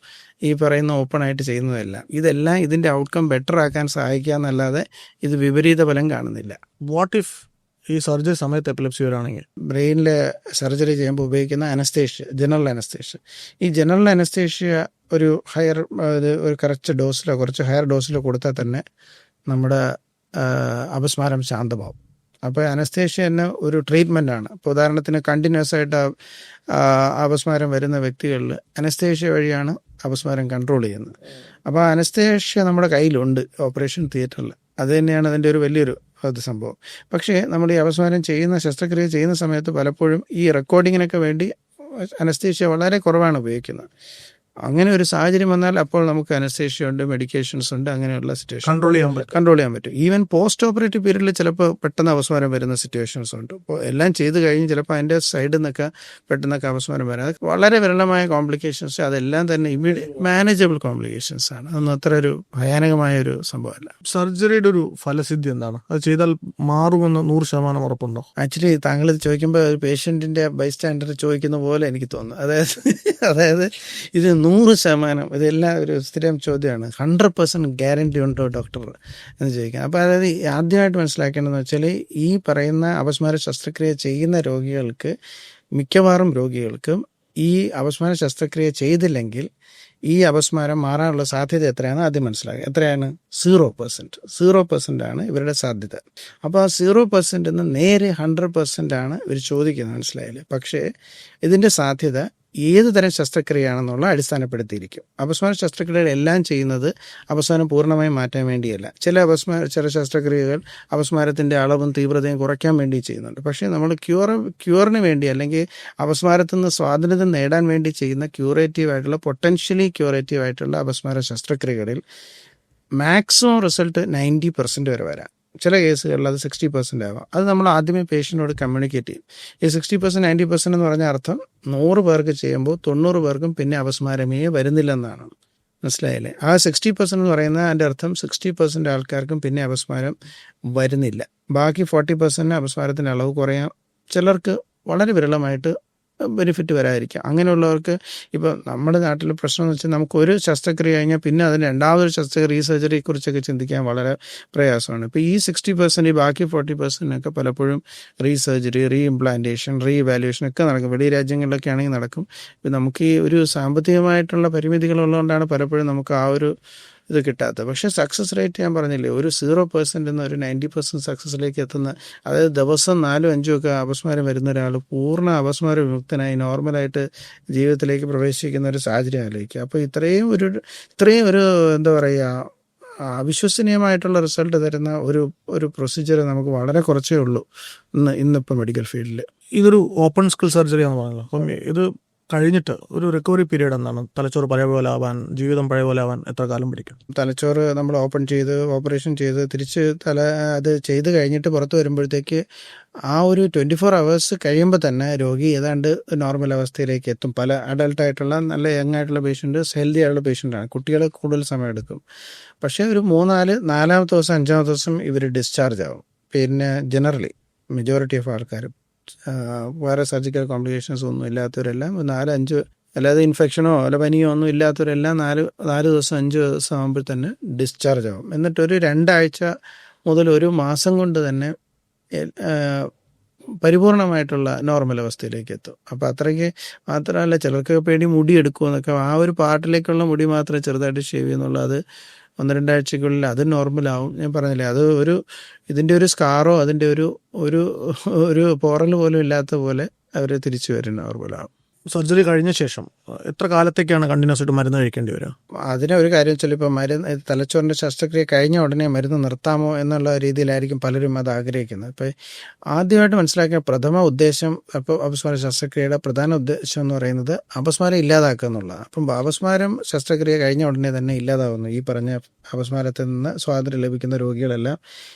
ഈ പറയുന്ന ഓപ്പണായിട്ട് ചെയ്യുന്നതെല്ലാം. ഇതെല്ലാം ഇതിൻ്റെ ഔട്ട്കം ബെറ്റർ ആക്കാൻ സഹായിക്കുക എന്നല്ലാതെ ഇത് വിപരീത ഫലം കാണുന്നില്ല. വാട്ട് ഇഫ് ഈ സർജറി സമയത്ത് എപ്പിലെപ്സി വരാണെങ്കിൽ? ബ്രെയിനിൽ സർജറി ചെയ്യുമ്പോൾ ഉപയോഗിക്കുന്ന ജനറൽ അനസ്തേഷ്യ, ഈ ജനറൽ അനസ്തേഷ്യ ഒരു കുറച്ച് ഹയർ ഡോസിലോ കൊടുത്താൽ തന്നെ നമ്മുടെ അപസ്മാരം ശാന്തമാവും. അപ്പോൾ അനസ്തേഷ്യ തന്നെ ഒരു ട്രീറ്റ്മെൻറ്റാണ്. ഇപ്പോൾ ഉദാഹരണത്തിന് കണ്ടിന്യൂസ് ആയിട്ട് അപസ്മാരം വരുന്ന വ്യക്തികളിൽ അനസ്തേഷ്യ വഴിയാണ് അപസ്മാരം കൺട്രോൾ ചെയ്യുന്നത്. അപ്പോൾ അനസ്തേഷ്യ നമ്മുടെ കയ്യിലുണ്ട് ഓപ്പറേഷൻ തിയേറ്ററിൽ. അത് തന്നെയാണ് അതിൻ്റെ ഒരു വലിയൊരു സംഭവം. പക്ഷേ നമ്മൾ ഈ അപസ്മാരം ശസ്ത്രക്രിയ ചെയ്യുന്ന സമയത്ത് പലപ്പോഴും ഈ റെക്കോർഡിങ്ങിനൊക്കെ വേണ്ടി അനസ്തേഷ്യ വളരെ കുറവാണ് ഉപയോഗിക്കുന്നത്. അങ്ങനെ ഒരു സാഹചര്യം വന്നാൽ അപ്പോൾ നമുക്ക് അനസ്തേഷ്യ ഉണ്ട്, മെഡിക്കേഷൻസ് ഉണ്ട്, അങ്ങനെയുള്ള സിറ്റുവേഷൻ കൺട്രോൾ ചെയ്യാൻ പറ്റും. കൺട്രോൾ ചെയ്യാൻ പറ്റും. ഈവൻ പോസ്റ്റ് ഓപ്പറേറ്റീവ് പീരീഡിൽ ചിലപ്പോൾ പെട്ടെന്ന് അപസ്മാരം വരുന്ന സിറ്റുവേഷൻസ് ഉണ്ട്. അപ്പോൾ എല്ലാം ചെയ്ത് കഴിഞ്ഞ് ചിലപ്പോൾ അതിൻ്റെ സൈഡിൽ നിന്നൊക്കെ പെട്ടെന്നൊക്കെ അപസ്മാരം വരാം. അത് വളരെ വിരളമായ കോംപ്ലിക്കേഷൻസ്, അതെല്ലാം തന്നെ മാനേജബിൾ കോംപ്ലിക്കേഷൻസ് ആണ്. അതൊന്നും അത്ര ഒരു ഭയാനകമായ ഒരു സംഭവമല്ല. സർജറിയുടെ ഒരു ഫലസിദ്ധി എന്താണ്? അത് ചെയ്താൽ മാറുമെന്ന് 100% ഉറപ്പുണ്ടോ? ആക്ച്വലി താങ്കൾ ഇത് ചോദിക്കുമ്പോൾ ഒരു പേഷ്യൻറ്റിൻ്റെ ബൈസ്റ്റാൻഡർ ചോദിക്കുന്ന പോലെ എനിക്ക് തോന്നുന്നു. അതായത് ഇത് 100%, ഇതെല്ലാം ഒരു സ്ഥിരം ചോദ്യമാണ്. 100% ഗ്യാരണ്ടി ഉണ്ടോ ഡോക്ടർ എന്ന് ചോദിക്കാം. അപ്പോൾ അതായത് ആദ്യമായിട്ട് മനസ്സിലാക്കേണ്ടതെന്ന് വെച്ചാൽ ഈ പറയുന്ന അപസ്മാര ശസ്ത്രക്രിയ ചെയ്യുന്ന രോഗികൾക്ക്, മിക്കവാറും രോഗികൾക്കും ഈ അപസ്മാര ശസ്ത്രക്രിയ ചെയ്തില്ലെങ്കിൽ ഈ അപസ്മാരം മാറാനുള്ള സാധ്യത എത്രയാണ് ആദ്യം മനസ്സിലാക്കുക. എത്രയാണ്? 0% ആണ് ഇവരുടെ സാധ്യത. അപ്പോൾ ആ 0% നേരെ 100% ആണ് ഇവർ ചോദിക്കുന്നത്, മനസ്സിലായില്ലേ? പക്ഷേ ഇതിൻ്റെ സാധ്യത ഏത് തരം ശസ്ത്രക്രിയയാണെന്നുള്ള അടിസ്ഥാനപ്പെടുത്തിയിരിക്കും. അപസ്മാര ക്രിയകൾ എല്ലാം ചെയ്യുന്നത് അപസ്മാരം പൂർണ്ണമായും മാറ്റാൻ വേണ്ടിയല്ല. ചില ശസ്ത്രക്രിയകൾ അപസ്മാരത്തിൻ്റെ അളവും തീവ്രതയും കുറയ്ക്കാൻ വേണ്ടി ചെയ്യുന്നുണ്ട്. പക്ഷേ നമ്മൾ ക്യൂറിന് വേണ്ടി, അല്ലെങ്കിൽ അപസ്മാരത്തിൽ നിന്ന് സ്വാതന്ത്ര്യം നേടാൻ വേണ്ടി ചെയ്യുന്ന പൊട്ടൻഷ്യലി ക്യൂറേറ്റീവ് ആയിട്ടുള്ള അപസ്മാര ശസ്ത്രക്രിയകളിൽ മാക്സിമം റിസൾട്ട് 90% വരെ വരാം. ചില കേസുകളിൽ അത് 60% ആവാം. അത് നമ്മൾ ആദ്യമേ പേഷ്യൻറ്റിനോട് കമ്മ്യൂണിക്കേറ്റ് ചെയ്യും. ഈ 60%, 90% എന്ന് പറഞ്ഞ അർത്ഥം 100 പേർക്ക് ചെയ്യുമ്പോൾ 90 പേർക്കും പിന്നെ അപസ്മാരമേ വരുന്നില്ലെന്നാണ്. മനസ്സിലായില്ലേ? ആ 60% എന്ന് പറയുന്നത് അതിൻ്റെ അർത്ഥം 60% ആൾക്കാർക്കും പിന്നെ അപസ്മാരം വരുന്നില്ല. ബാക്കി 40% അപസ്മാരത്തിൻ്റെ അളവ് കുറയാം. ചിലർക്ക് വളരെ വിരളമായിട്ട് ബെനിഫിറ്റ് വരാതിരിക്കാം. അങ്ങനെയുള്ളവർക്ക് ഇപ്പോൾ നമ്മുടെ നാട്ടിൽ പ്രശ്നം എന്ന് വെച്ചാൽ നമുക്കൊരു ശസ്ത്രക്രിയ കഴിഞ്ഞാൽ പിന്നെ അതിന് രണ്ടാമതൊരു റീസർജറിയെക്കുറിച്ചൊക്കെ ചിന്തിക്കാൻ വളരെ പ്രയാസമാണ്. ഇപ്പോൾ ഈ 60%, ഈ ബാക്കി 40% പലപ്പോഴും റീസർജറി, റീഇംപ്ലാന്റേഷൻ, റീഇവാലുവേഷൻ ഒക്കെ നടക്കും. വെളി രാജ്യങ്ങളിലൊക്കെ ആണെങ്കിൽ നടക്കും. ഇപ്പം നമുക്ക് ഈ ഒരു സാമ്പത്തികമായിട്ടുള്ള പരിമിതികളുള്ളതുകൊണ്ടാണ് പലപ്പോഴും നമുക്ക് ആ ഒരു ഇത് കിട്ടാത്തത്. പക്ഷേ സക്സസ് റേറ്റ് ഞാൻ പറഞ്ഞില്ലേ, ഒരു 0% നിന്ന് ഒരു 90% സക്സസ്സിലേക്ക് എത്തുന്ന, അതായത് ദിവസം 4-5 ഒക്കെ അപസ്മാരം വരുന്ന ഒരാൾ പൂർണ്ണ അപസ്മാര വിമുക്തനായി നോർമലായിട്ട് ജീവിതത്തിലേക്ക് പ്രവേശിക്കുന്ന ഒരു സാഹചര്യം ആലോചിക്കുക. അപ്പോൾ ഇത്രയും ഒരു എന്താ പറയുക, അവിശ്വസനീയമായിട്ടുള്ള റിസൾട്ട് തരുന്ന ഒരു പ്രൊസീജിയർ നമുക്ക് വളരെ കുറച്ചേ ഉള്ളൂ ഇന്നിപ്പോൾ മെഡിക്കൽ ഫീൽഡിൽ. ഇതൊരു ഓപ്പൺ സ്കിൽ സർജറി ആണെന്ന് പറഞ്ഞല്ലോ. അപ്പം ഇത് കഴിഞ്ഞിട്ട് ഒരു റിക്കവറി പീരീഡ് എന്താണ്? തലച്ചോറ് പഴയ പോലെ ആവാൻ, ജീവിതം പഴയ പോലെ ആവാൻ എത്ര കാലം പിടിക്കും? തലച്ചോറ് നമ്മൾ ഓപ്പറേഷൻ ചെയ്ത് തിരിച്ച് അത് ചെയ്ത് കഴിഞ്ഞിട്ട് പുറത്ത് വരുമ്പോഴത്തേക്ക് ആ ഒരു 24 hours കഴിയുമ്പോൾ തന്നെ രോഗി ഏതാണ്ട് നോർമൽ അവസ്ഥയിലേക്ക് എത്തും. പല അഡൾട്ടായിട്ടുള്ള നല്ല യങ് ആയിട്ടുള്ള പേഷ്യൻ്റ്, ഹെൽത്തി ആയിട്ടുള്ള പേഷ്യൻ്റാണ്. കുട്ടികൾ കൂടുതൽ സമയം എടുക്കും. പക്ഷേ ഒരു 4-5 ദിവസം 5 ദിവസം ഇവർ ഡിസ്ചാർജ് ആവും. പിന്നെ ജനറലി മെജോറിറ്റി ഓഫ് ആൾക്കാരും വേറെ സർജിക്കൽ കോംപ്ലിക്കേഷൻസ് ഒന്നും ഇല്ലാത്തവരെല്ലാം 4-5, അല്ലാതെ ഇൻഫെക്ഷനോ അല്ല പനിയോ ഒന്നും ഇല്ലാത്തവരെല്ലാം 4 ദിവസം 5 ദിവസം ആകുമ്പോൾ തന്നെ ഡിസ്ചാർജ് ആവും. എന്നിട്ടൊരു 2 ആഴ്ച മുതൽ 1 മാസം കൊണ്ട് തന്നെ പരിപൂർണമായിട്ടുള്ള നോർമൽ അവസ്ഥയിലേക്ക് എത്തും. അപ്പോൾ അത്രയ്ക്ക് മാത്രമല്ല, ചിലർക്ക് പേടി മുടി എടുക്കുമെന്നൊക്കെ, ആ ഒരു പാർട്ടിലേക്കുള്ള മുടി മാത്രമേ ചെറുതായിട്ട് ഷേവ് ചെയ്യുന്നുള്ളൂ. അത് 1-2 ആഴ്ചക്കുള്ളിൽ അത് നോർമലാവും. ഞാൻ പറഞ്ഞില്ലേ, അത് ഇതിൻ്റെ ഒരു സ്കാറോ അതിൻ്റെ ഒരു പോറൽ പോലും ഇല്ലാത്ത പോലെ അവർ തിരിച്ചു വരും, നോർമലാവും. സർജറി കഴിഞ്ഞ ശേഷം എത്ര കാലത്തേക്കാണ് കണ്ടിന്യൂസ് ആയിട്ട് മരുന്ന് കഴിക്കേണ്ടി വരിക? അതിനെ ഒരു കാര്യം വെച്ചാൽ ഇപ്പോൾ തലച്ചോറിൻ്റെ ശസ്ത്രക്രിയ കഴിഞ്ഞ ഉടനെ മരുന്ന് നിർത്താമോ എന്നുള്ള രീതിയിലായിരിക്കും പലരും അത് ആഗ്രഹിക്കുന്നത്. ഇപ്പോൾ ആദ്യമായിട്ട് മനസ്സിലാക്കിയ പ്രഥമ ഉദ്ദേശം, അപ്പോൾ അപസ്മാര ശസ്ത്രക്രിയയുടെ പ്രധാന ഉദ്ദേശം എന്ന് പറയുന്നത് അപസ്മാരം ഇല്ലാതാക്കുക എന്നുള്ളതാണ്. അപ്പം അപസ്മാരം ശസ്ത്രക്രിയ കഴിഞ്ഞ ഉടനെ തന്നെ ഇല്ലാതാവുന്നു. ഈ പറഞ്ഞ അപസ്മാരത്തിൽ നിന്ന് സ്വാതന്ത്ര്യം ലഭിക്കുന്ന രോഗികളെല്ലാം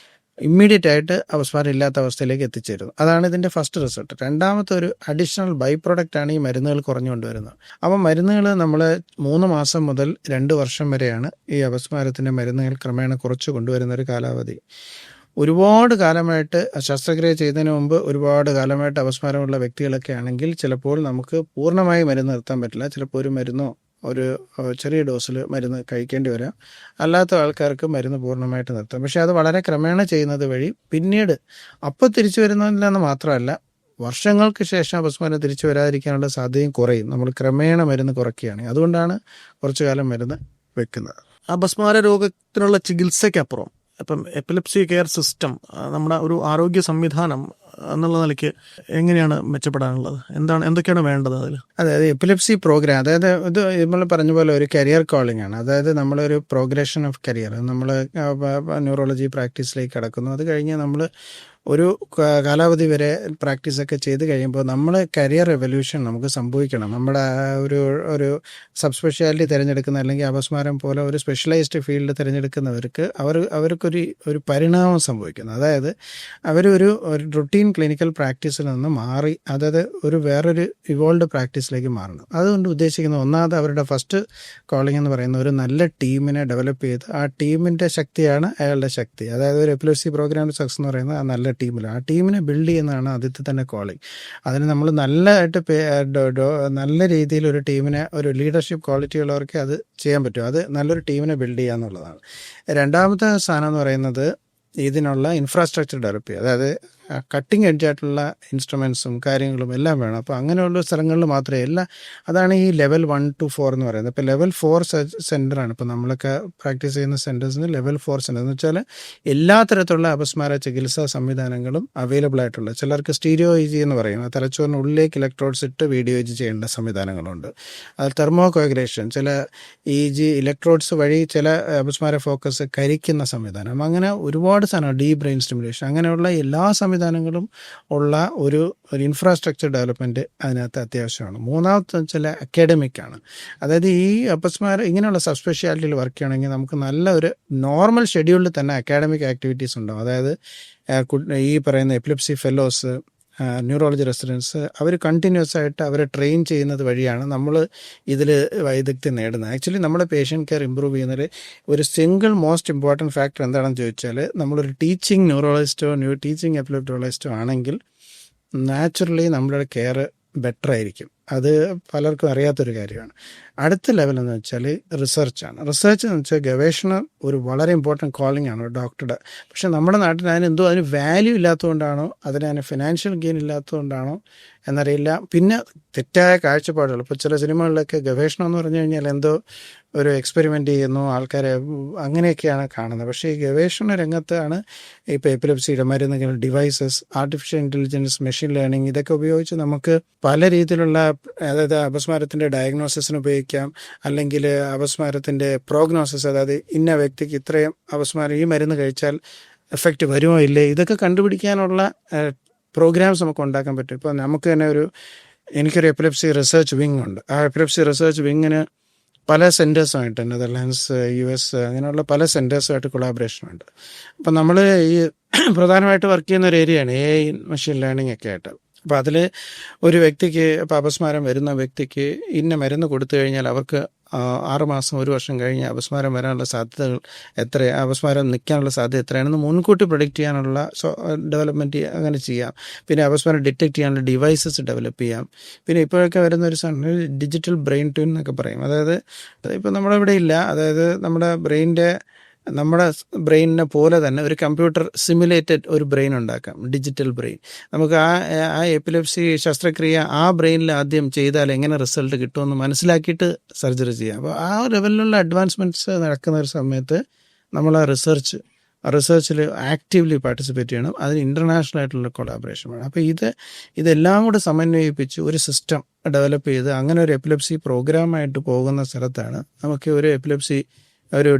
ഇമ്മീഡിയറ്റ് ആയിട്ട് അപസ്മാരം ഇല്ലാത്ത അവസ്ഥയിലേക്ക് എത്തിച്ചേരുന്നു. അതാണ് ഇതിൻ്റെ ഫസ്റ്റ് റിസൾട്ട്. രണ്ടാമത്തെ ഒരു അഡീഷണൽ ബൈ പ്രൊഡക്റ്റാണ് ഈ മരുന്നുകൾ കുറഞ്ഞുകൊണ്ടുവരുന്നത്. അപ്പം മരുന്നുകൾ നമ്മൾ 3 മാസം മുതൽ 2 വർഷം വരെയാണ് ഈ അപസ്മാരത്തിൻ്റെ മരുന്നുകൾ ക്രമേണ കുറച്ച് കൊണ്ടുവരുന്ന ഒരു കാലാവധി. ഒരുപാട് കാലമായിട്ട് ശസ്ത്രക്രിയ ചെയ്തതിന് മുമ്പ് ഒരുപാട് കാലമായിട്ട് അപസ്മാരമുള്ള വ്യക്തികളൊക്കെ ആണെങ്കിൽ ചിലപ്പോൾ നമുക്ക് പൂർണ്ണമായി മരുന്ന് നിർത്താൻ പറ്റില്ല. ചിലപ്പോൾ ഒരു മരുന്നോ ഒരു ചെറിയ ഡോസിൽ മരുന്ന് കഴിക്കേണ്ടി വരാം. അല്ലാത്ത ആൾക്കാർക്ക് മരുന്ന് പൂർണ്ണമായിട്ട് നിർത്താം. പക്ഷേ അത് വളരെ ക്രമേണ ചെയ്യുന്നത് വഴി പിന്നീട് അപ്പോൾ തിരിച്ചു വരുന്നില്ലെന്ന് മാത്രമല്ല, വർഷങ്ങൾക്ക് ശേഷം അപസ്മാരം തിരിച്ചു വരാതിരിക്കാനുള്ള സാധ്യതയും കുറയും. നമ്മൾ ക്രമേണ മരുന്ന് കുറയ്ക്കുകയാണ്. അതുകൊണ്ടാണ് കുറച്ചു കാലം മരുന്ന് വെക്കുന്നത്. അപസ്മാര രോഗത്തിനുള്ള ചികിത്സയ്ക്കപ്പുറം ഇപ്പം എപ്പിലെപ്സി കെയർ സിസ്റ്റം, നമ്മുടെ ഒരു ആരോഗ്യ സംവിധാനം എന്നുള്ള നിലയ്ക്ക് എങ്ങനെയാണ് മെച്ചപ്പെടാനുള്ളത്? എന്തൊക്കെയാണ് വേണ്ടത് അതിൽ? അതായത് എപ്പിലെപ്സി പ്രോഗ്രാം, അതായത് ഇത് നമ്മൾ പറഞ്ഞ പോലെ ഒരു കരിയർ കോളിംഗ് ആണ്. അതായത് നമ്മളൊരു പ്രോഗ്രഷൻ ഓഫ് കരിയർ, നമ്മൾ ന്യൂറോളജി പ്രാക്ടീസിലേക്ക് കടക്കുന്നു. അത് കഴിഞ്ഞ് നമ്മൾ ഒരു കാലാവധി വരെ പ്രാക്ടീസൊക്കെ ചെയ്ത് കഴിയുമ്പോൾ നമ്മൾ കരിയർ എവല്യൂഷൻ നമുക്ക് സംഭവിക്കണം. നമ്മുടെ ഒരു സബ് സ്പെഷ്യാലിറ്റി തിരഞ്ഞെടുക്കുന്ന അല്ലെങ്കിൽ അപസ്മാരം പോലെ ഒരു സ്പെഷ്യലൈസ്ഡ് ഫീൽഡ് തിരഞ്ഞെടുക്കുന്നവർക്ക് അവർക്കൊരു പരിണാമം സംഭവിക്കുന്നു. അതായത് അവരൊരു റുട്ടീൻ ക്ലിനിക്കൽ പ്രാക്ടീസിൽ നിന്ന് മാറി അതായത് വേറൊരു ഇവോൾവ് പ്രാക്ടീസിലേക്ക് മാറണം. അതുകൊണ്ട് ഉദ്ദേശിക്കുന്ന ഒന്നാമത് അവരുടെ ഫസ്റ്റ് കോളിംഗ് എന്ന് പറയുന്ന ഒരു നല്ല ടീമിനെ ഡെവലപ്പ് ചെയ്ത് ആ ടീമിൻ്റെ ശക്തിയാണ് അയാളുടെ ശക്തി. അതായത് ഒരു എപ്പിലെപ്സി പ്രോഗ്രാമിൻ്റെ സക്സസ് എന്ന് പറയുന്നത് ആ നല്ല ടീമിൽ ആ ടീമിനെ ബിൽഡ് ചെയ്യുന്നതാണ് ആദ്യത്തെ തന്നെ കോളിംഗ്. അതിന് നമ്മൾ നല്ല രീതിയിൽ ഒരു ടീമിനെ, ഒരു ലീഡർഷിപ്പ് ക്വാളിറ്റി ഉള്ളവർക്ക് അത് ചെയ്യാൻ പറ്റും. അത് നല്ലൊരു ടീമിനെ ബിൽഡ് ചെയ്യുക എന്നുള്ളതാണ്. രണ്ടാമത്തെ സാധനം എന്ന് പറയുന്നത് ഇതിനുള്ള ഇൻഫ്രാസ്ട്രക്ചർ ഡെവലപ്പ് ചെയ്യുക. അതായത് കട്ടിങ് എഡ്ജ് ആയിട്ടുള്ള ഇൻസ്ട്രുമെൻസും കാര്യങ്ങളും എല്ലാം വേണം. അപ്പോൾ അങ്ങനെയുള്ള സ്ഥലങ്ങളിൽ മാത്രമേ അതാണ് ഈ ലെവൽ 1 to 4 എന്ന് പറയുന്നത്. ഇപ്പോൾ ലെവൽ 4 സെൻ്ററാണ്. ഇപ്പോൾ നമ്മളൊക്കെ പ്രാക്ടീസ് ചെയ്യുന്ന സെൻറ്റേഴ്സിന് ലെവൽ 4 സെൻ്റർ എന്ന് വെച്ചാൽ എല്ലാ തരത്തിലുള്ള അപസ്മാര ചികിത്സാ സംവിധാനങ്ങളും അവൈലബിൾ ആയിട്ടുള്ള, ചിലർക്ക് സ്റ്റീരിയോ ഇജി എന്ന് പറയും, തലച്ചോറിനുള്ളിലേക്ക് ഇലക്ട്രോഡ്സ് ഇട്ട് വീഡിയോ ഇജി ചെയ്യേണ്ട സംവിധാനങ്ങളുണ്ട്. അത് തെർമോകോഗുലേഷൻ, ചില ഇജി ഇലക്ട്രോഡ്സ് വഴി ചില അപസ്മാര ഫോക്കസ് കരിക്കുന്ന സംവിധാനം, അങ്ങനെ ഒരുപാട് സാധനം, ഡീപ് ബ്രെയിൻ സ്റ്റിമുലേഷൻ, അങ്ങനെയുള്ള എല്ലാ സംവിധാനങ്ങളും ഉള്ള ഒരു ഇൻഫ്രാസ്ട്രക്ചർ ഡെവലപ്മെൻറ്റ് അതിനകത്ത് അത്യാവശ്യമാണ്. മൂന്നാമത്തെ വെച്ചാൽ അക്കാഡമിക്കാണ്. അതായത് ഈ അപസ്മാരം ഇങ്ങനെയുള്ള സബ് സ്പെഷ്യാലിറ്റിയിൽ വർക്ക് ചെയ്യണമെങ്കിൽ നമുക്ക് നല്ല ഒരു നോർമൽ ഷെഡ്യൂളിൽ തന്നെ അക്കാഡമിക് ആക്ടിവിറ്റീസ് ഉണ്ടാവും. അതായത് ഈ പറയുന്ന എപ്പിലെപ്സി ഫെലോസ്, ന്യൂറോളജി റെസിഡൻസ്, അവർ കണ്ടിന്യൂസ് ആയിട്ട് അവരെ ട്രെയിൻ ചെയ്യുന്നത് വഴിയാണ് നമ്മൾ ഇതിൽ വൈദഗ്ധ്യം നേടുന്നത്. ആക്ച്വലി നമ്മുടെ പേഷ്യൻ്റ് കെയർ ഇമ്പ്രൂവ് ചെയ്യുന്നതിൽ ഒരു സിംഗിൾ മോസ്റ്റ് ഇമ്പോർട്ടൻറ്റ് ഫാക്ടർ എന്താണെന്ന് ചോദിച്ചാൽ, നമ്മളൊരു ടീച്ചിങ് ന്യൂറോളജിസ്റ്റോ ടീച്ചിങ് എപ്പിലെപ്റ്റോളജിസ്റ്റോ ആണെങ്കിൽ നാച്ചുറലി നമ്മുടെ കെയർ ബെറ്റർ ആയിരിക്കും. അത് പലർക്കും അറിയാത്തൊരു കാര്യമാണ്. അടുത്ത ലെവൽ എന്ന് വെച്ചാൽ റിസർച്ചാണ്. റിസർച്ച് എന്ന് വെച്ചാൽ ഗവേഷണം ഒരു വളരെ ഇമ്പോർട്ടൻറ്റ് കോളിംഗ് ആണ് ഡോക്ടറുടെ. പക്ഷേ നമ്മുടെ നാട്ടിൽ അതിന് വാല്യൂ ഇല്ലാത്തതുകൊണ്ടാണോ അതിന് ഫിനാൻഷ്യൽ ഗെയിൻ ഇല്ലാത്തതുകൊണ്ടാണോ എന്നറിയില്ല. പിന്നെ തെറ്റായ കാഴ്ചപ്പാടുകൾ. ഇപ്പോൾ ചില സിനിമകളിലൊക്കെ ഗവേഷണം എന്ന് പറഞ്ഞു കഴിഞ്ഞാൽ എന്തോ ഒരു എക്സ്പെരിമെൻ്റ് ചെയ്യുന്നു, ആൾക്കാരെ അങ്ങനെയൊക്കെയാണ് കാണുന്നത്. പക്ഷേ ഈ ഗവേഷണ രംഗത്താണ് ഇപ്പോൾ എപ്പിലെപ്സിയുടെ മരുന്നുകൾ, devices, artificial intelligence, machine learning, ഇതൊക്കെ ഉപയോഗിച്ച് നമുക്ക് പല രീതിയിലുള്ള, അതായത് അപസ്മാരത്തിൻ്റെ ഡയഗ്നോസിസിന് ഉപയോഗിക്കാം, അല്ലെങ്കിൽ അപസ്മാരത്തിൻ്റെ പ്രോഗ്നോസിസ്, അതായത് ഇന്ന വ്യക്തിക്ക് ഇത്രയും അപസ്മാരം ഈ മരുന്ന് കഴിച്ചാൽ എഫക്റ്റ് വരുമോ ഇല്ലേ, ഇതൊക്കെ കണ്ടുപിടിക്കാനുള്ള പ്രോഗ്രാംസ് നമുക്ക് ഉണ്ടാക്കാൻ പറ്റും. ഇപ്പോൾ നമുക്ക് തന്നെ എനിക്കൊരു എപ്പിലെപ്സി റിസർച്ച് വിങ് ഉണ്ട്. ആ എപ്പിലെപ്സി റിസർച്ച് വിങ്ങിന് പല സെൻറ്റേഴ്സുമായിട്ട്, നെതർലാൻഡ്സ്, US, അങ്ങനെയുള്ള പല സെൻറ്റേഴ്സുമായിട്ട് കൊളാബറേഷൻ ഉണ്ട്. അപ്പം നമ്മൾ ഈ പ്രധാനമായിട്ട് വർക്ക് ചെയ്യുന്ന ഒരു ഏരിയയാണ് AI, മെഷീൻ ലേണിംഗ് ഒക്കെ ആയിട്ട്. അപ്പോൾ അതിൽ ഒരു വ്യക്തിക്ക്, ഇപ്പോൾ അപസ്മാരം വരുന്ന വ്യക്തിക്ക് ഇന്ന മരുന്ന് കൊടുത്തു കഴിഞ്ഞാൽ അവർക്ക് 6 മാസം 1 വർഷം കഴിഞ്ഞ് അപസ്മാരം വരാനുള്ള സാധ്യതകൾ അപസ്മാരം നിൽക്കാനുള്ള സാധ്യത എത്രയാണെന്ന് മുൻകൂട്ടി പ്രൊഡിക്റ്റ് ചെയ്യാനുള്ള ഡെവലപ്മെൻറ്റ് അങ്ങനെ ചെയ്യാം. പിന്നെ അപസ്മാരം ഡിറ്റക്ട് ചെയ്യാനുള്ള ഡിവൈസസ് ഡെവലപ്പ് ചെയ്യാം. പിന്നെ ഇപ്പോഴൊക്കെ വരുന്ന ഒരു സാധനം ഡിജിറ്റൽ ബ്രെയിൻ ട്യൂൺ എന്നൊക്കെ പറയും. അതായത് ഇപ്പോൾ നമ്മളിവിടെ ഇല്ല, അതായത് നമ്മുടെ ബ്രെയിനിനെ പോലെ തന്നെ ഒരു കമ്പ്യൂട്ടർ സിമുലേറ്റഡ് ഒരു ബ്രെയിൻ ഉണ്ടാക്കാം, ഡിജിറ്റൽ ബ്രെയിൻ. നമുക്ക് ആ എപ്പിലെപ്സി ശസ്ത്രക്രിയ ആ ബ്രെയിനിൽ ആദ്യം ചെയ്താൽ എങ്ങനെ റിസൾട്ട് കിട്ടുമെന്ന് മനസ്സിലാക്കിയിട്ട് സർജറി ചെയ്യാം. അപ്പോൾ ആ ലെവലിലുള്ള അഡ്വാൻസ്മെൻറ്റ്സ് നടക്കുന്ന ഒരു സമയത്ത് നമ്മൾ ആ റിസർച്ചിൽ ആക്റ്റീവ്ലി പാർട്ടിസിപ്പേറ്റ് ചെയ്യണം. അതിന് ഇൻ്റർനാഷണൽ ആയിട്ടുള്ള കൊളാബറേഷൻ വേണം. അപ്പോൾ ഇതെല്ലാം കൂടെ സമന്വയിപ്പിച്ച് ഒരു സിസ്റ്റം ഡെവലപ്പ് ചെയ്ത് അങ്ങനെ ഒരു എപ്പിലെപ്സി പ്രോഗ്രാമായിട്ട് പോകുന്ന സ്ഥലത്താണ് നമുക്ക് ഒരു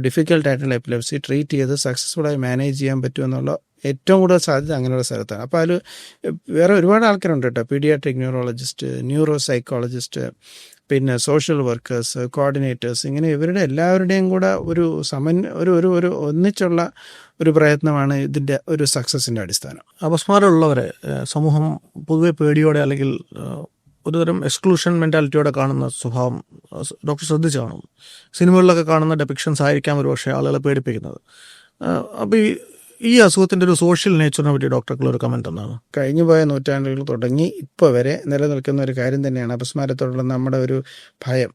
ഡിഫിക്കൽട്ട് ആയിട്ടുള്ള എപ്പിലെപ്സി ട്രീറ്റ് ചെയ്ത് സക്സസ്ഫുള്ളായി മാനേജ് ചെയ്യാൻ പറ്റുമെന്നുള്ള ഏറ്റവും കൂടുതൽ സാധ്യത അങ്ങനെയുള്ള സ്ഥലത്താണ്. അപ്പോൾ അതിൽ വേറെ ഒരുപാട് ആൾക്കാരുണ്ട് കേട്ടോ. പീഡിയാട്രിക് ന്യൂറോളജിസ്റ്റ്, ന്യൂറോ സൈക്കോളജിസ്റ്റ്, പിന്നെ സോഷ്യൽ വർക്കേഴ്സ്, കോർഡിനേറ്റേഴ്സ്, ഇങ്ങനെ ഇവരുടെ എല്ലാവരുടെയും കൂടെ ഒരു ഒന്നിച്ചുള്ള ഒരു പ്രയത്നമാണ് ഇതിൻ്റെ ഒരു സക്സസിൻ്റെ അടിസ്ഥാനം. അപസ്മാരമുള്ളവരെ സമൂഹം പൊതുവെ പേടിയോടെ അല്ലെങ്കിൽ ഒരുതരം എക്സ്ക്ലൂഷൻ മെൻറ്റാലിറ്റിയോടെ കാണുന്ന സ്വഭാവം ഡോക്ടർ ശ്രദ്ധിച്ചു കാണും. സിനിമകളിലൊക്കെ കാണുന്ന ഡെപിക്ഷൻസ് ആയിരിക്കാം ഒരു പക്ഷേ ആളുകളെ പേടിപ്പിക്കുന്നത്. അപ്പോൾ ഈ അസുഖത്തിൻ്റെ ഒരു സോഷ്യൽ നേച്ചറിനെ പറ്റി ഡോക്ടർക്കുള്ള ഒരു കമൻറ്റ് എന്താണ്? കഴിഞ്ഞു പോയ നൂറ്റാണ്ടുകൾ തുടങ്ങി ഇപ്പോൾ വരെ നിലനിൽക്കുന്ന ഒരു കാര്യം തന്നെയാണ് അപസ്മാരത്തോടുള്ള നമ്മുടെ ഒരു ഭയം.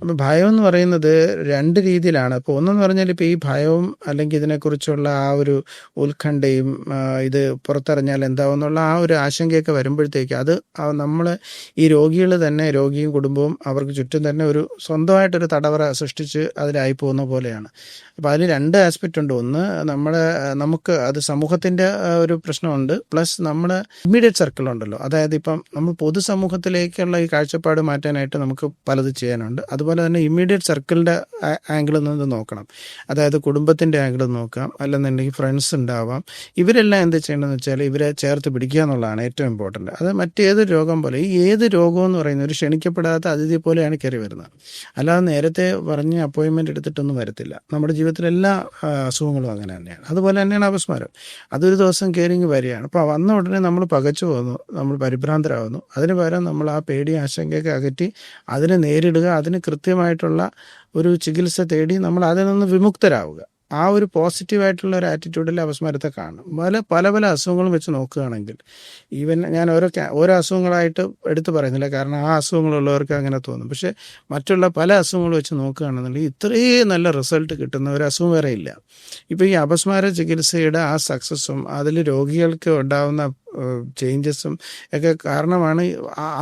അപ്പോൾ ഭയം എന്ന് പറയുന്നത് രണ്ട് രീതിയിലാണ്. അപ്പോൾ ഒന്നെന്ന് പറഞ്ഞാൽ ഇപ്പോൾ ഈ ഭയവും അല്ലെങ്കിൽ ഇതിനെക്കുറിച്ചുള്ള ആ ഒരു ഉത്കണ്ഠയും ഇത് പുറത്തിറങ്ങിയാൽ എന്താവും എന്നുള്ള ആ ഒരു ആശങ്കയൊക്കെ വരുമ്പോഴത്തേക്ക് അത് നമ്മൾ ഈ രോഗികൾ തന്നെ, രോഗിയും കുടുംബവും അവർക്ക് ചുറ്റും തന്നെ ഒരു സ്വന്തമായിട്ടൊരു തടവറ സൃഷ്ടിച്ച് അതിലായി പോകുന്ന പോലെയാണ്. അപ്പോൾ അതിൽ രണ്ട് ആസ്പെക്റ്റ് ഉണ്ട്. ഒന്ന് നമുക്ക് അത് സമൂഹത്തിൻ്റെ ഒരു പ്രശ്നമുണ്ട്, പ്ലസ് നമ്മുടെ ഇമ്മീഡിയറ്റ് സർക്കിളുണ്ടല്ലോ. അതായത് ഇപ്പം നമ്മൾ പൊതുസമൂഹത്തിലേക്കുള്ള ഈ കാഴ്ചപ്പാട് മാറ്റാനായിട്ട് നമുക്ക് പലത് ചെയ്യാനുണ്ട്. അതുപോലെ തന്നെ ഇമ്മീഡിയറ്റ് സർക്കിളിൻ്റെ ആംഗിളിൽ നിന്ന് നോക്കണം. അതായത് കുടുംബത്തിൻ്റെ ആംഗിളിൽ നോക്കാം, അല്ലെന്നുണ്ടെങ്കിൽ ഫ്രണ്ട്സ് ഉണ്ടാവാം. ഇവരെല്ലാം എന്ത് ചെയ്യണമെന്ന് വെച്ചാൽ ഇവരെ ചേർത്ത് പിടിക്കുക എന്നുള്ളതാണ് ഏറ്റവും ഇമ്പോർട്ടൻറ്റ്. അത് മറ്റേത് രോഗം പോലെ, ഈ ഏത് രോഗം എന്ന് പറയുന്നത് ഒരു ക്ഷണിക്കപ്പെടാത്ത അതിഥി പോലെയാണ് കയറി വരുന്നത്. അല്ലാതെ നേരത്തെ പറഞ്ഞ് അപ്പോയിൻമെൻറ്റ് എടുത്തിട്ടൊന്നും വരത്തില്ല. നമ്മുടെ ജീവിതത്തിലെല്ലാ അസുഖങ്ങളും അങ്ങനെ തന്നെയാണ്. അതുപോലെ തന്നെയാണ് അപസ്മാരം. അതൊരു ദിവസം കയറിങ്ങി വരികയാണ്. അപ്പോൾ വന്ന ഉടനെ നമ്മൾ പകച്ചു പോകുന്നു, നമ്മൾ പരിഭ്രാന്തരാകുന്നു. അതിന് പകരം നമ്മൾ ആ പേടി ആശങ്കയൊക്കെ അകറ്റി അതിനെ നേരിടുക, അതിന് കൃത്യമായിട്ടുള്ള ഒരു ചികിത്സ തേടി നമ്മൾ അതിൽ നിന്ന് വിമുക്തരാവുക. ആ ഒരു പോസിറ്റീവായിട്ടുള്ള ഒരു ആറ്റിറ്റ്യൂഡിൽ അപസ്മാരത്തെ കാണും. പല പല അസുഖങ്ങളും വെച്ച് നോക്കുകയാണെങ്കിൽ, ഈവൻ ഞാൻ ഓരോ അസുഖങ്ങളായിട്ട് എടുത്തു പറയുന്നില്ല, കാരണം ആ അസുഖങ്ങളുള്ളവർക്ക് അങ്ങനെ തോന്നും. പക്ഷേ മറ്റുള്ള പല അസുഖങ്ങൾ വെച്ച് നോക്കുകയാണെന്നുണ്ടെങ്കിൽ ഇത്രയും നല്ല റിസൾട്ട് കിട്ടുന്ന ഒരു അസുഖം വേറെ ഇല്ല. ഇപ്പോൾ ഈ അപസ്മാര ചികിത്സയുടെ ആ സക്സസ്സും അതിൽ രോഗികൾക്ക് ഉണ്ടാകുന്ന ചേഞ്ചസും ഒക്കെ കാരണമാണ്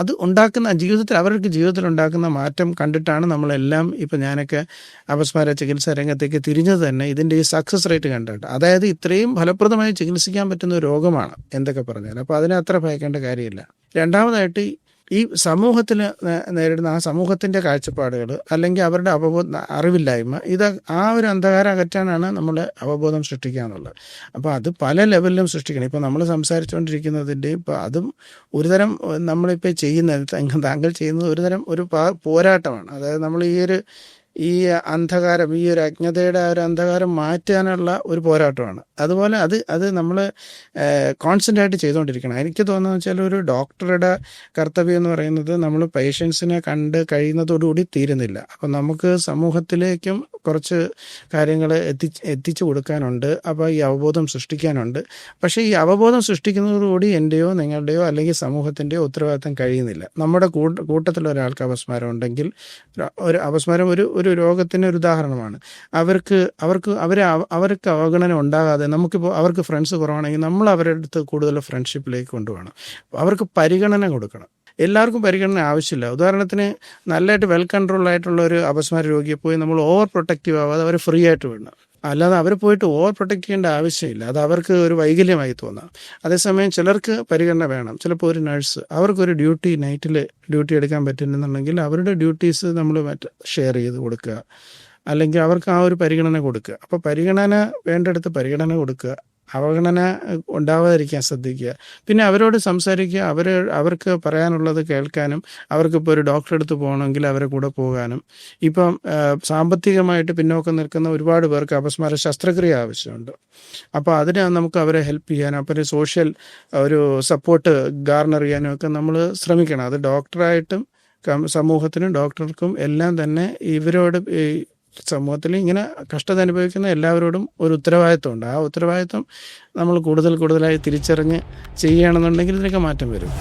അത് ഉണ്ടാക്കുന്ന അവർക്ക് ജീവിതത്തിൽ ഉണ്ടാക്കുന്ന മാറ്റം കണ്ടിട്ടാണ് നമ്മളെല്ലാം ഇപ്പം ഞാനൊക്കെ അപസ്മാര ചികിത്സാ രംഗത്തേക്ക് തിരിഞ്ഞത് തന്നെ ഇതിൻ്റെ ഈ സക്സസ് റേറ്റ് കണ്ടിട്ട്. അതായത് ഇത്രയും ഫലപ്രദമായി ചികിത്സിക്കാൻ പറ്റുന്ന ഒരു രോഗമാണ് എന്തൊക്കെ പറഞ്ഞാൽ. അപ്പോൾ അതിനെ അത്ര ഭയക്കേണ്ട കാര്യമില്ല. രണ്ടാമതായിട്ട് ഈ സമൂഹത്തിൽ നേരിടുന്ന ആ സമൂഹത്തിൻ്റെ കാഴ്ചപ്പാടുകൾ അല്ലെങ്കിൽ അവരുടെ അറിവില്ലായ്മ, ആ ഒരു അന്ധകാരം അകറ്റാനാണ് നമ്മൾ അവബോധം സൃഷ്ടിക്കുക എന്നുള്ളത്. അപ്പോൾ അത് പല ലെവലിലും സൃഷ്ടിക്കണം. ഇപ്പോൾ നമ്മൾ സംസാരിച്ചുകൊണ്ടിരിക്കുന്നതിൻ്റെ ഇപ്പോൾ അതും ഒരുതരം നമ്മളിപ്പോൾ താങ്കൾ ചെയ്യുന്നത് ഒരു പോരാട്ടമാണ്. അതായത് നമ്മൾ ഈ അന്ധകാരം, ഈ ഒരു അജ്ഞതയുടെ ആ ഒരു അന്ധകാരം മാറ്റാനുള്ള ഒരു പോരാട്ടമാണ്. അതുപോലെ അത് നമ്മൾ കോൺസ്റ്റൻ്റ് ആയിട്ട് ചെയ്തുകൊണ്ടിരിക്കണം. എനിക്ക് തോന്നുന്നത് വെച്ചാൽ ഒരു ഡോക്ടറുടെ കർത്തവ്യം എന്ന് പറയുന്നത് നമ്മൾ പേഷ്യൻസിനെ കണ്ട് കഴിയുന്നതോടുകൂടി തീരുന്നില്ല. അപ്പം നമുക്ക് സമൂഹത്തിലേക്കും കുറച്ച് കാര്യങ്ങൾ എത്തിച്ചു കൊടുക്കാനുണ്ട്. അപ്പോൾ ഈ അവബോധം സൃഷ്ടിക്കാനുണ്ട്. പക്ഷേ ഈ അവബോധം സൃഷ്ടിക്കുന്നതോടുകൂടി എൻ്റെയോ നിങ്ങളുടെയോ അല്ലെങ്കിൽ സമൂഹത്തിൻ്റെയോ ഉത്തരവാദിത്തം കഴിയുന്നില്ല. നമ്മുടെ കൂട്ടത്തിലൊരാൾക്ക് അപസ്മാരം ഉണ്ടെങ്കിൽ, അപസ്മാരം ഒരു രോഗത്തിന് ഒരു ഉദാഹരണമാണ്. അവർക്ക് അവഗണന ഉണ്ടാകാതെ, നമുക്കിപ്പോൾ അവർക്ക് ഫ്രണ്ട്സ് കുറവാണെങ്കിൽ നമ്മൾ അവരുടെ അടുത്ത് കൂടുതൽ ഫ്രണ്ട്ഷിപ്പിലേക്ക് കൊണ്ടുപോകണം. അവർക്ക് പരിഗണന കൊടുക്കണം. എല്ലാവർക്കും പരിഗണന ആവശ്യമില്ല. ഉദാഹരണത്തിന് നല്ലതായിട്ട് വെൽ കൺട്രോൾ ആയിട്ടുള്ള ഒരു അപസ്മാര രോഗിയെ പോയി നമ്മൾ ഓവർ പ്രൊട്ടക്റ്റീവ് ആവാതെ അവരെ ഫ്രീ ആയിട്ട് വിടണം. അല്ലാതെ അവരെ പോയിട്ട് ഓവർ പ്രൊട്ടക്റ്റ് ചെയ്യേണ്ട ആവശ്യമില്ല. അത് അവർക്ക് ഒരു വൈകല്യമായി തോന്നാം. അതേസമയം ചിലർക്ക് പരിഗണന വേണം. ചിലപ്പോൾ ഒരു നഴ്സ്, അവർക്കൊരു നൈറ്റിൽ ഡ്യൂട്ടി എടുക്കാൻ പറ്റില്ലെന്നുണ്ടെങ്കിൽ അവരുടെ ഡ്യൂട്ടീസ് നമ്മൾ ഷെയർ ചെയ്ത് കൊടുക്കുക, അല്ലെങ്കിൽ അവർക്ക് ആ ഒരു പരിഗണന കൊടുക്കുക. അപ്പോൾ വേണ്ടടുത്ത് പരിഗണന കൊടുക്കുക, അവഗണന ഉണ്ടാവാതിരിക്കാൻ ശ്രദ്ധിക്കുക. പിന്നെ അവരോട് സംസാരിക്കുക, അവർക്ക് പറയാനുള്ളത് കേൾക്കാനും, അവർക്കിപ്പോൾ ഒരു ഡോക്ടറെ അടുത്ത് പോകണമെങ്കിൽ അവരെ കൂടെ പോകാനും. ഇപ്പം സാമ്പത്തികമായിട്ട് പിന്നോക്കം നിൽക്കുന്ന ഒരുപാട് പേർക്ക് അപസ്മാര ശസ്ത്രക്രിയ ആവശ്യമുണ്ട്. അപ്പോൾ അതിന് നമുക്ക് അവരെ ഹെൽപ്പ് ചെയ്യാനും, അപ്പോൾ ഒരു സോഷ്യൽ ഒരു സപ്പോർട്ട് ഗാർണർ ചെയ്യാനും ഒക്കെ നമ്മൾ ശ്രമിക്കണം. അത് ഡോക്ടറായിട്ടും സമൂഹത്തിനും ഡോക്ടർക്കും എല്ലാം തന്നെ ഇവരോട് സമൂഹത്തിൽ ഇങ്ങനെ കഷ്ടത അനുഭവിക്കുന്ന എല്ലാവരോടും ഒരു ഉത്തരവാദിത്വമുണ്ട്. ആ ഉത്തരവാദിത്വം നമ്മൾ കൂടുതലായി തിരിച്ചറിഞ്ഞ് ചെയ്യുകയാണെന്നുണ്ടെങ്കിൽ ഇതിനൊക്കെ മാറ്റം വരും.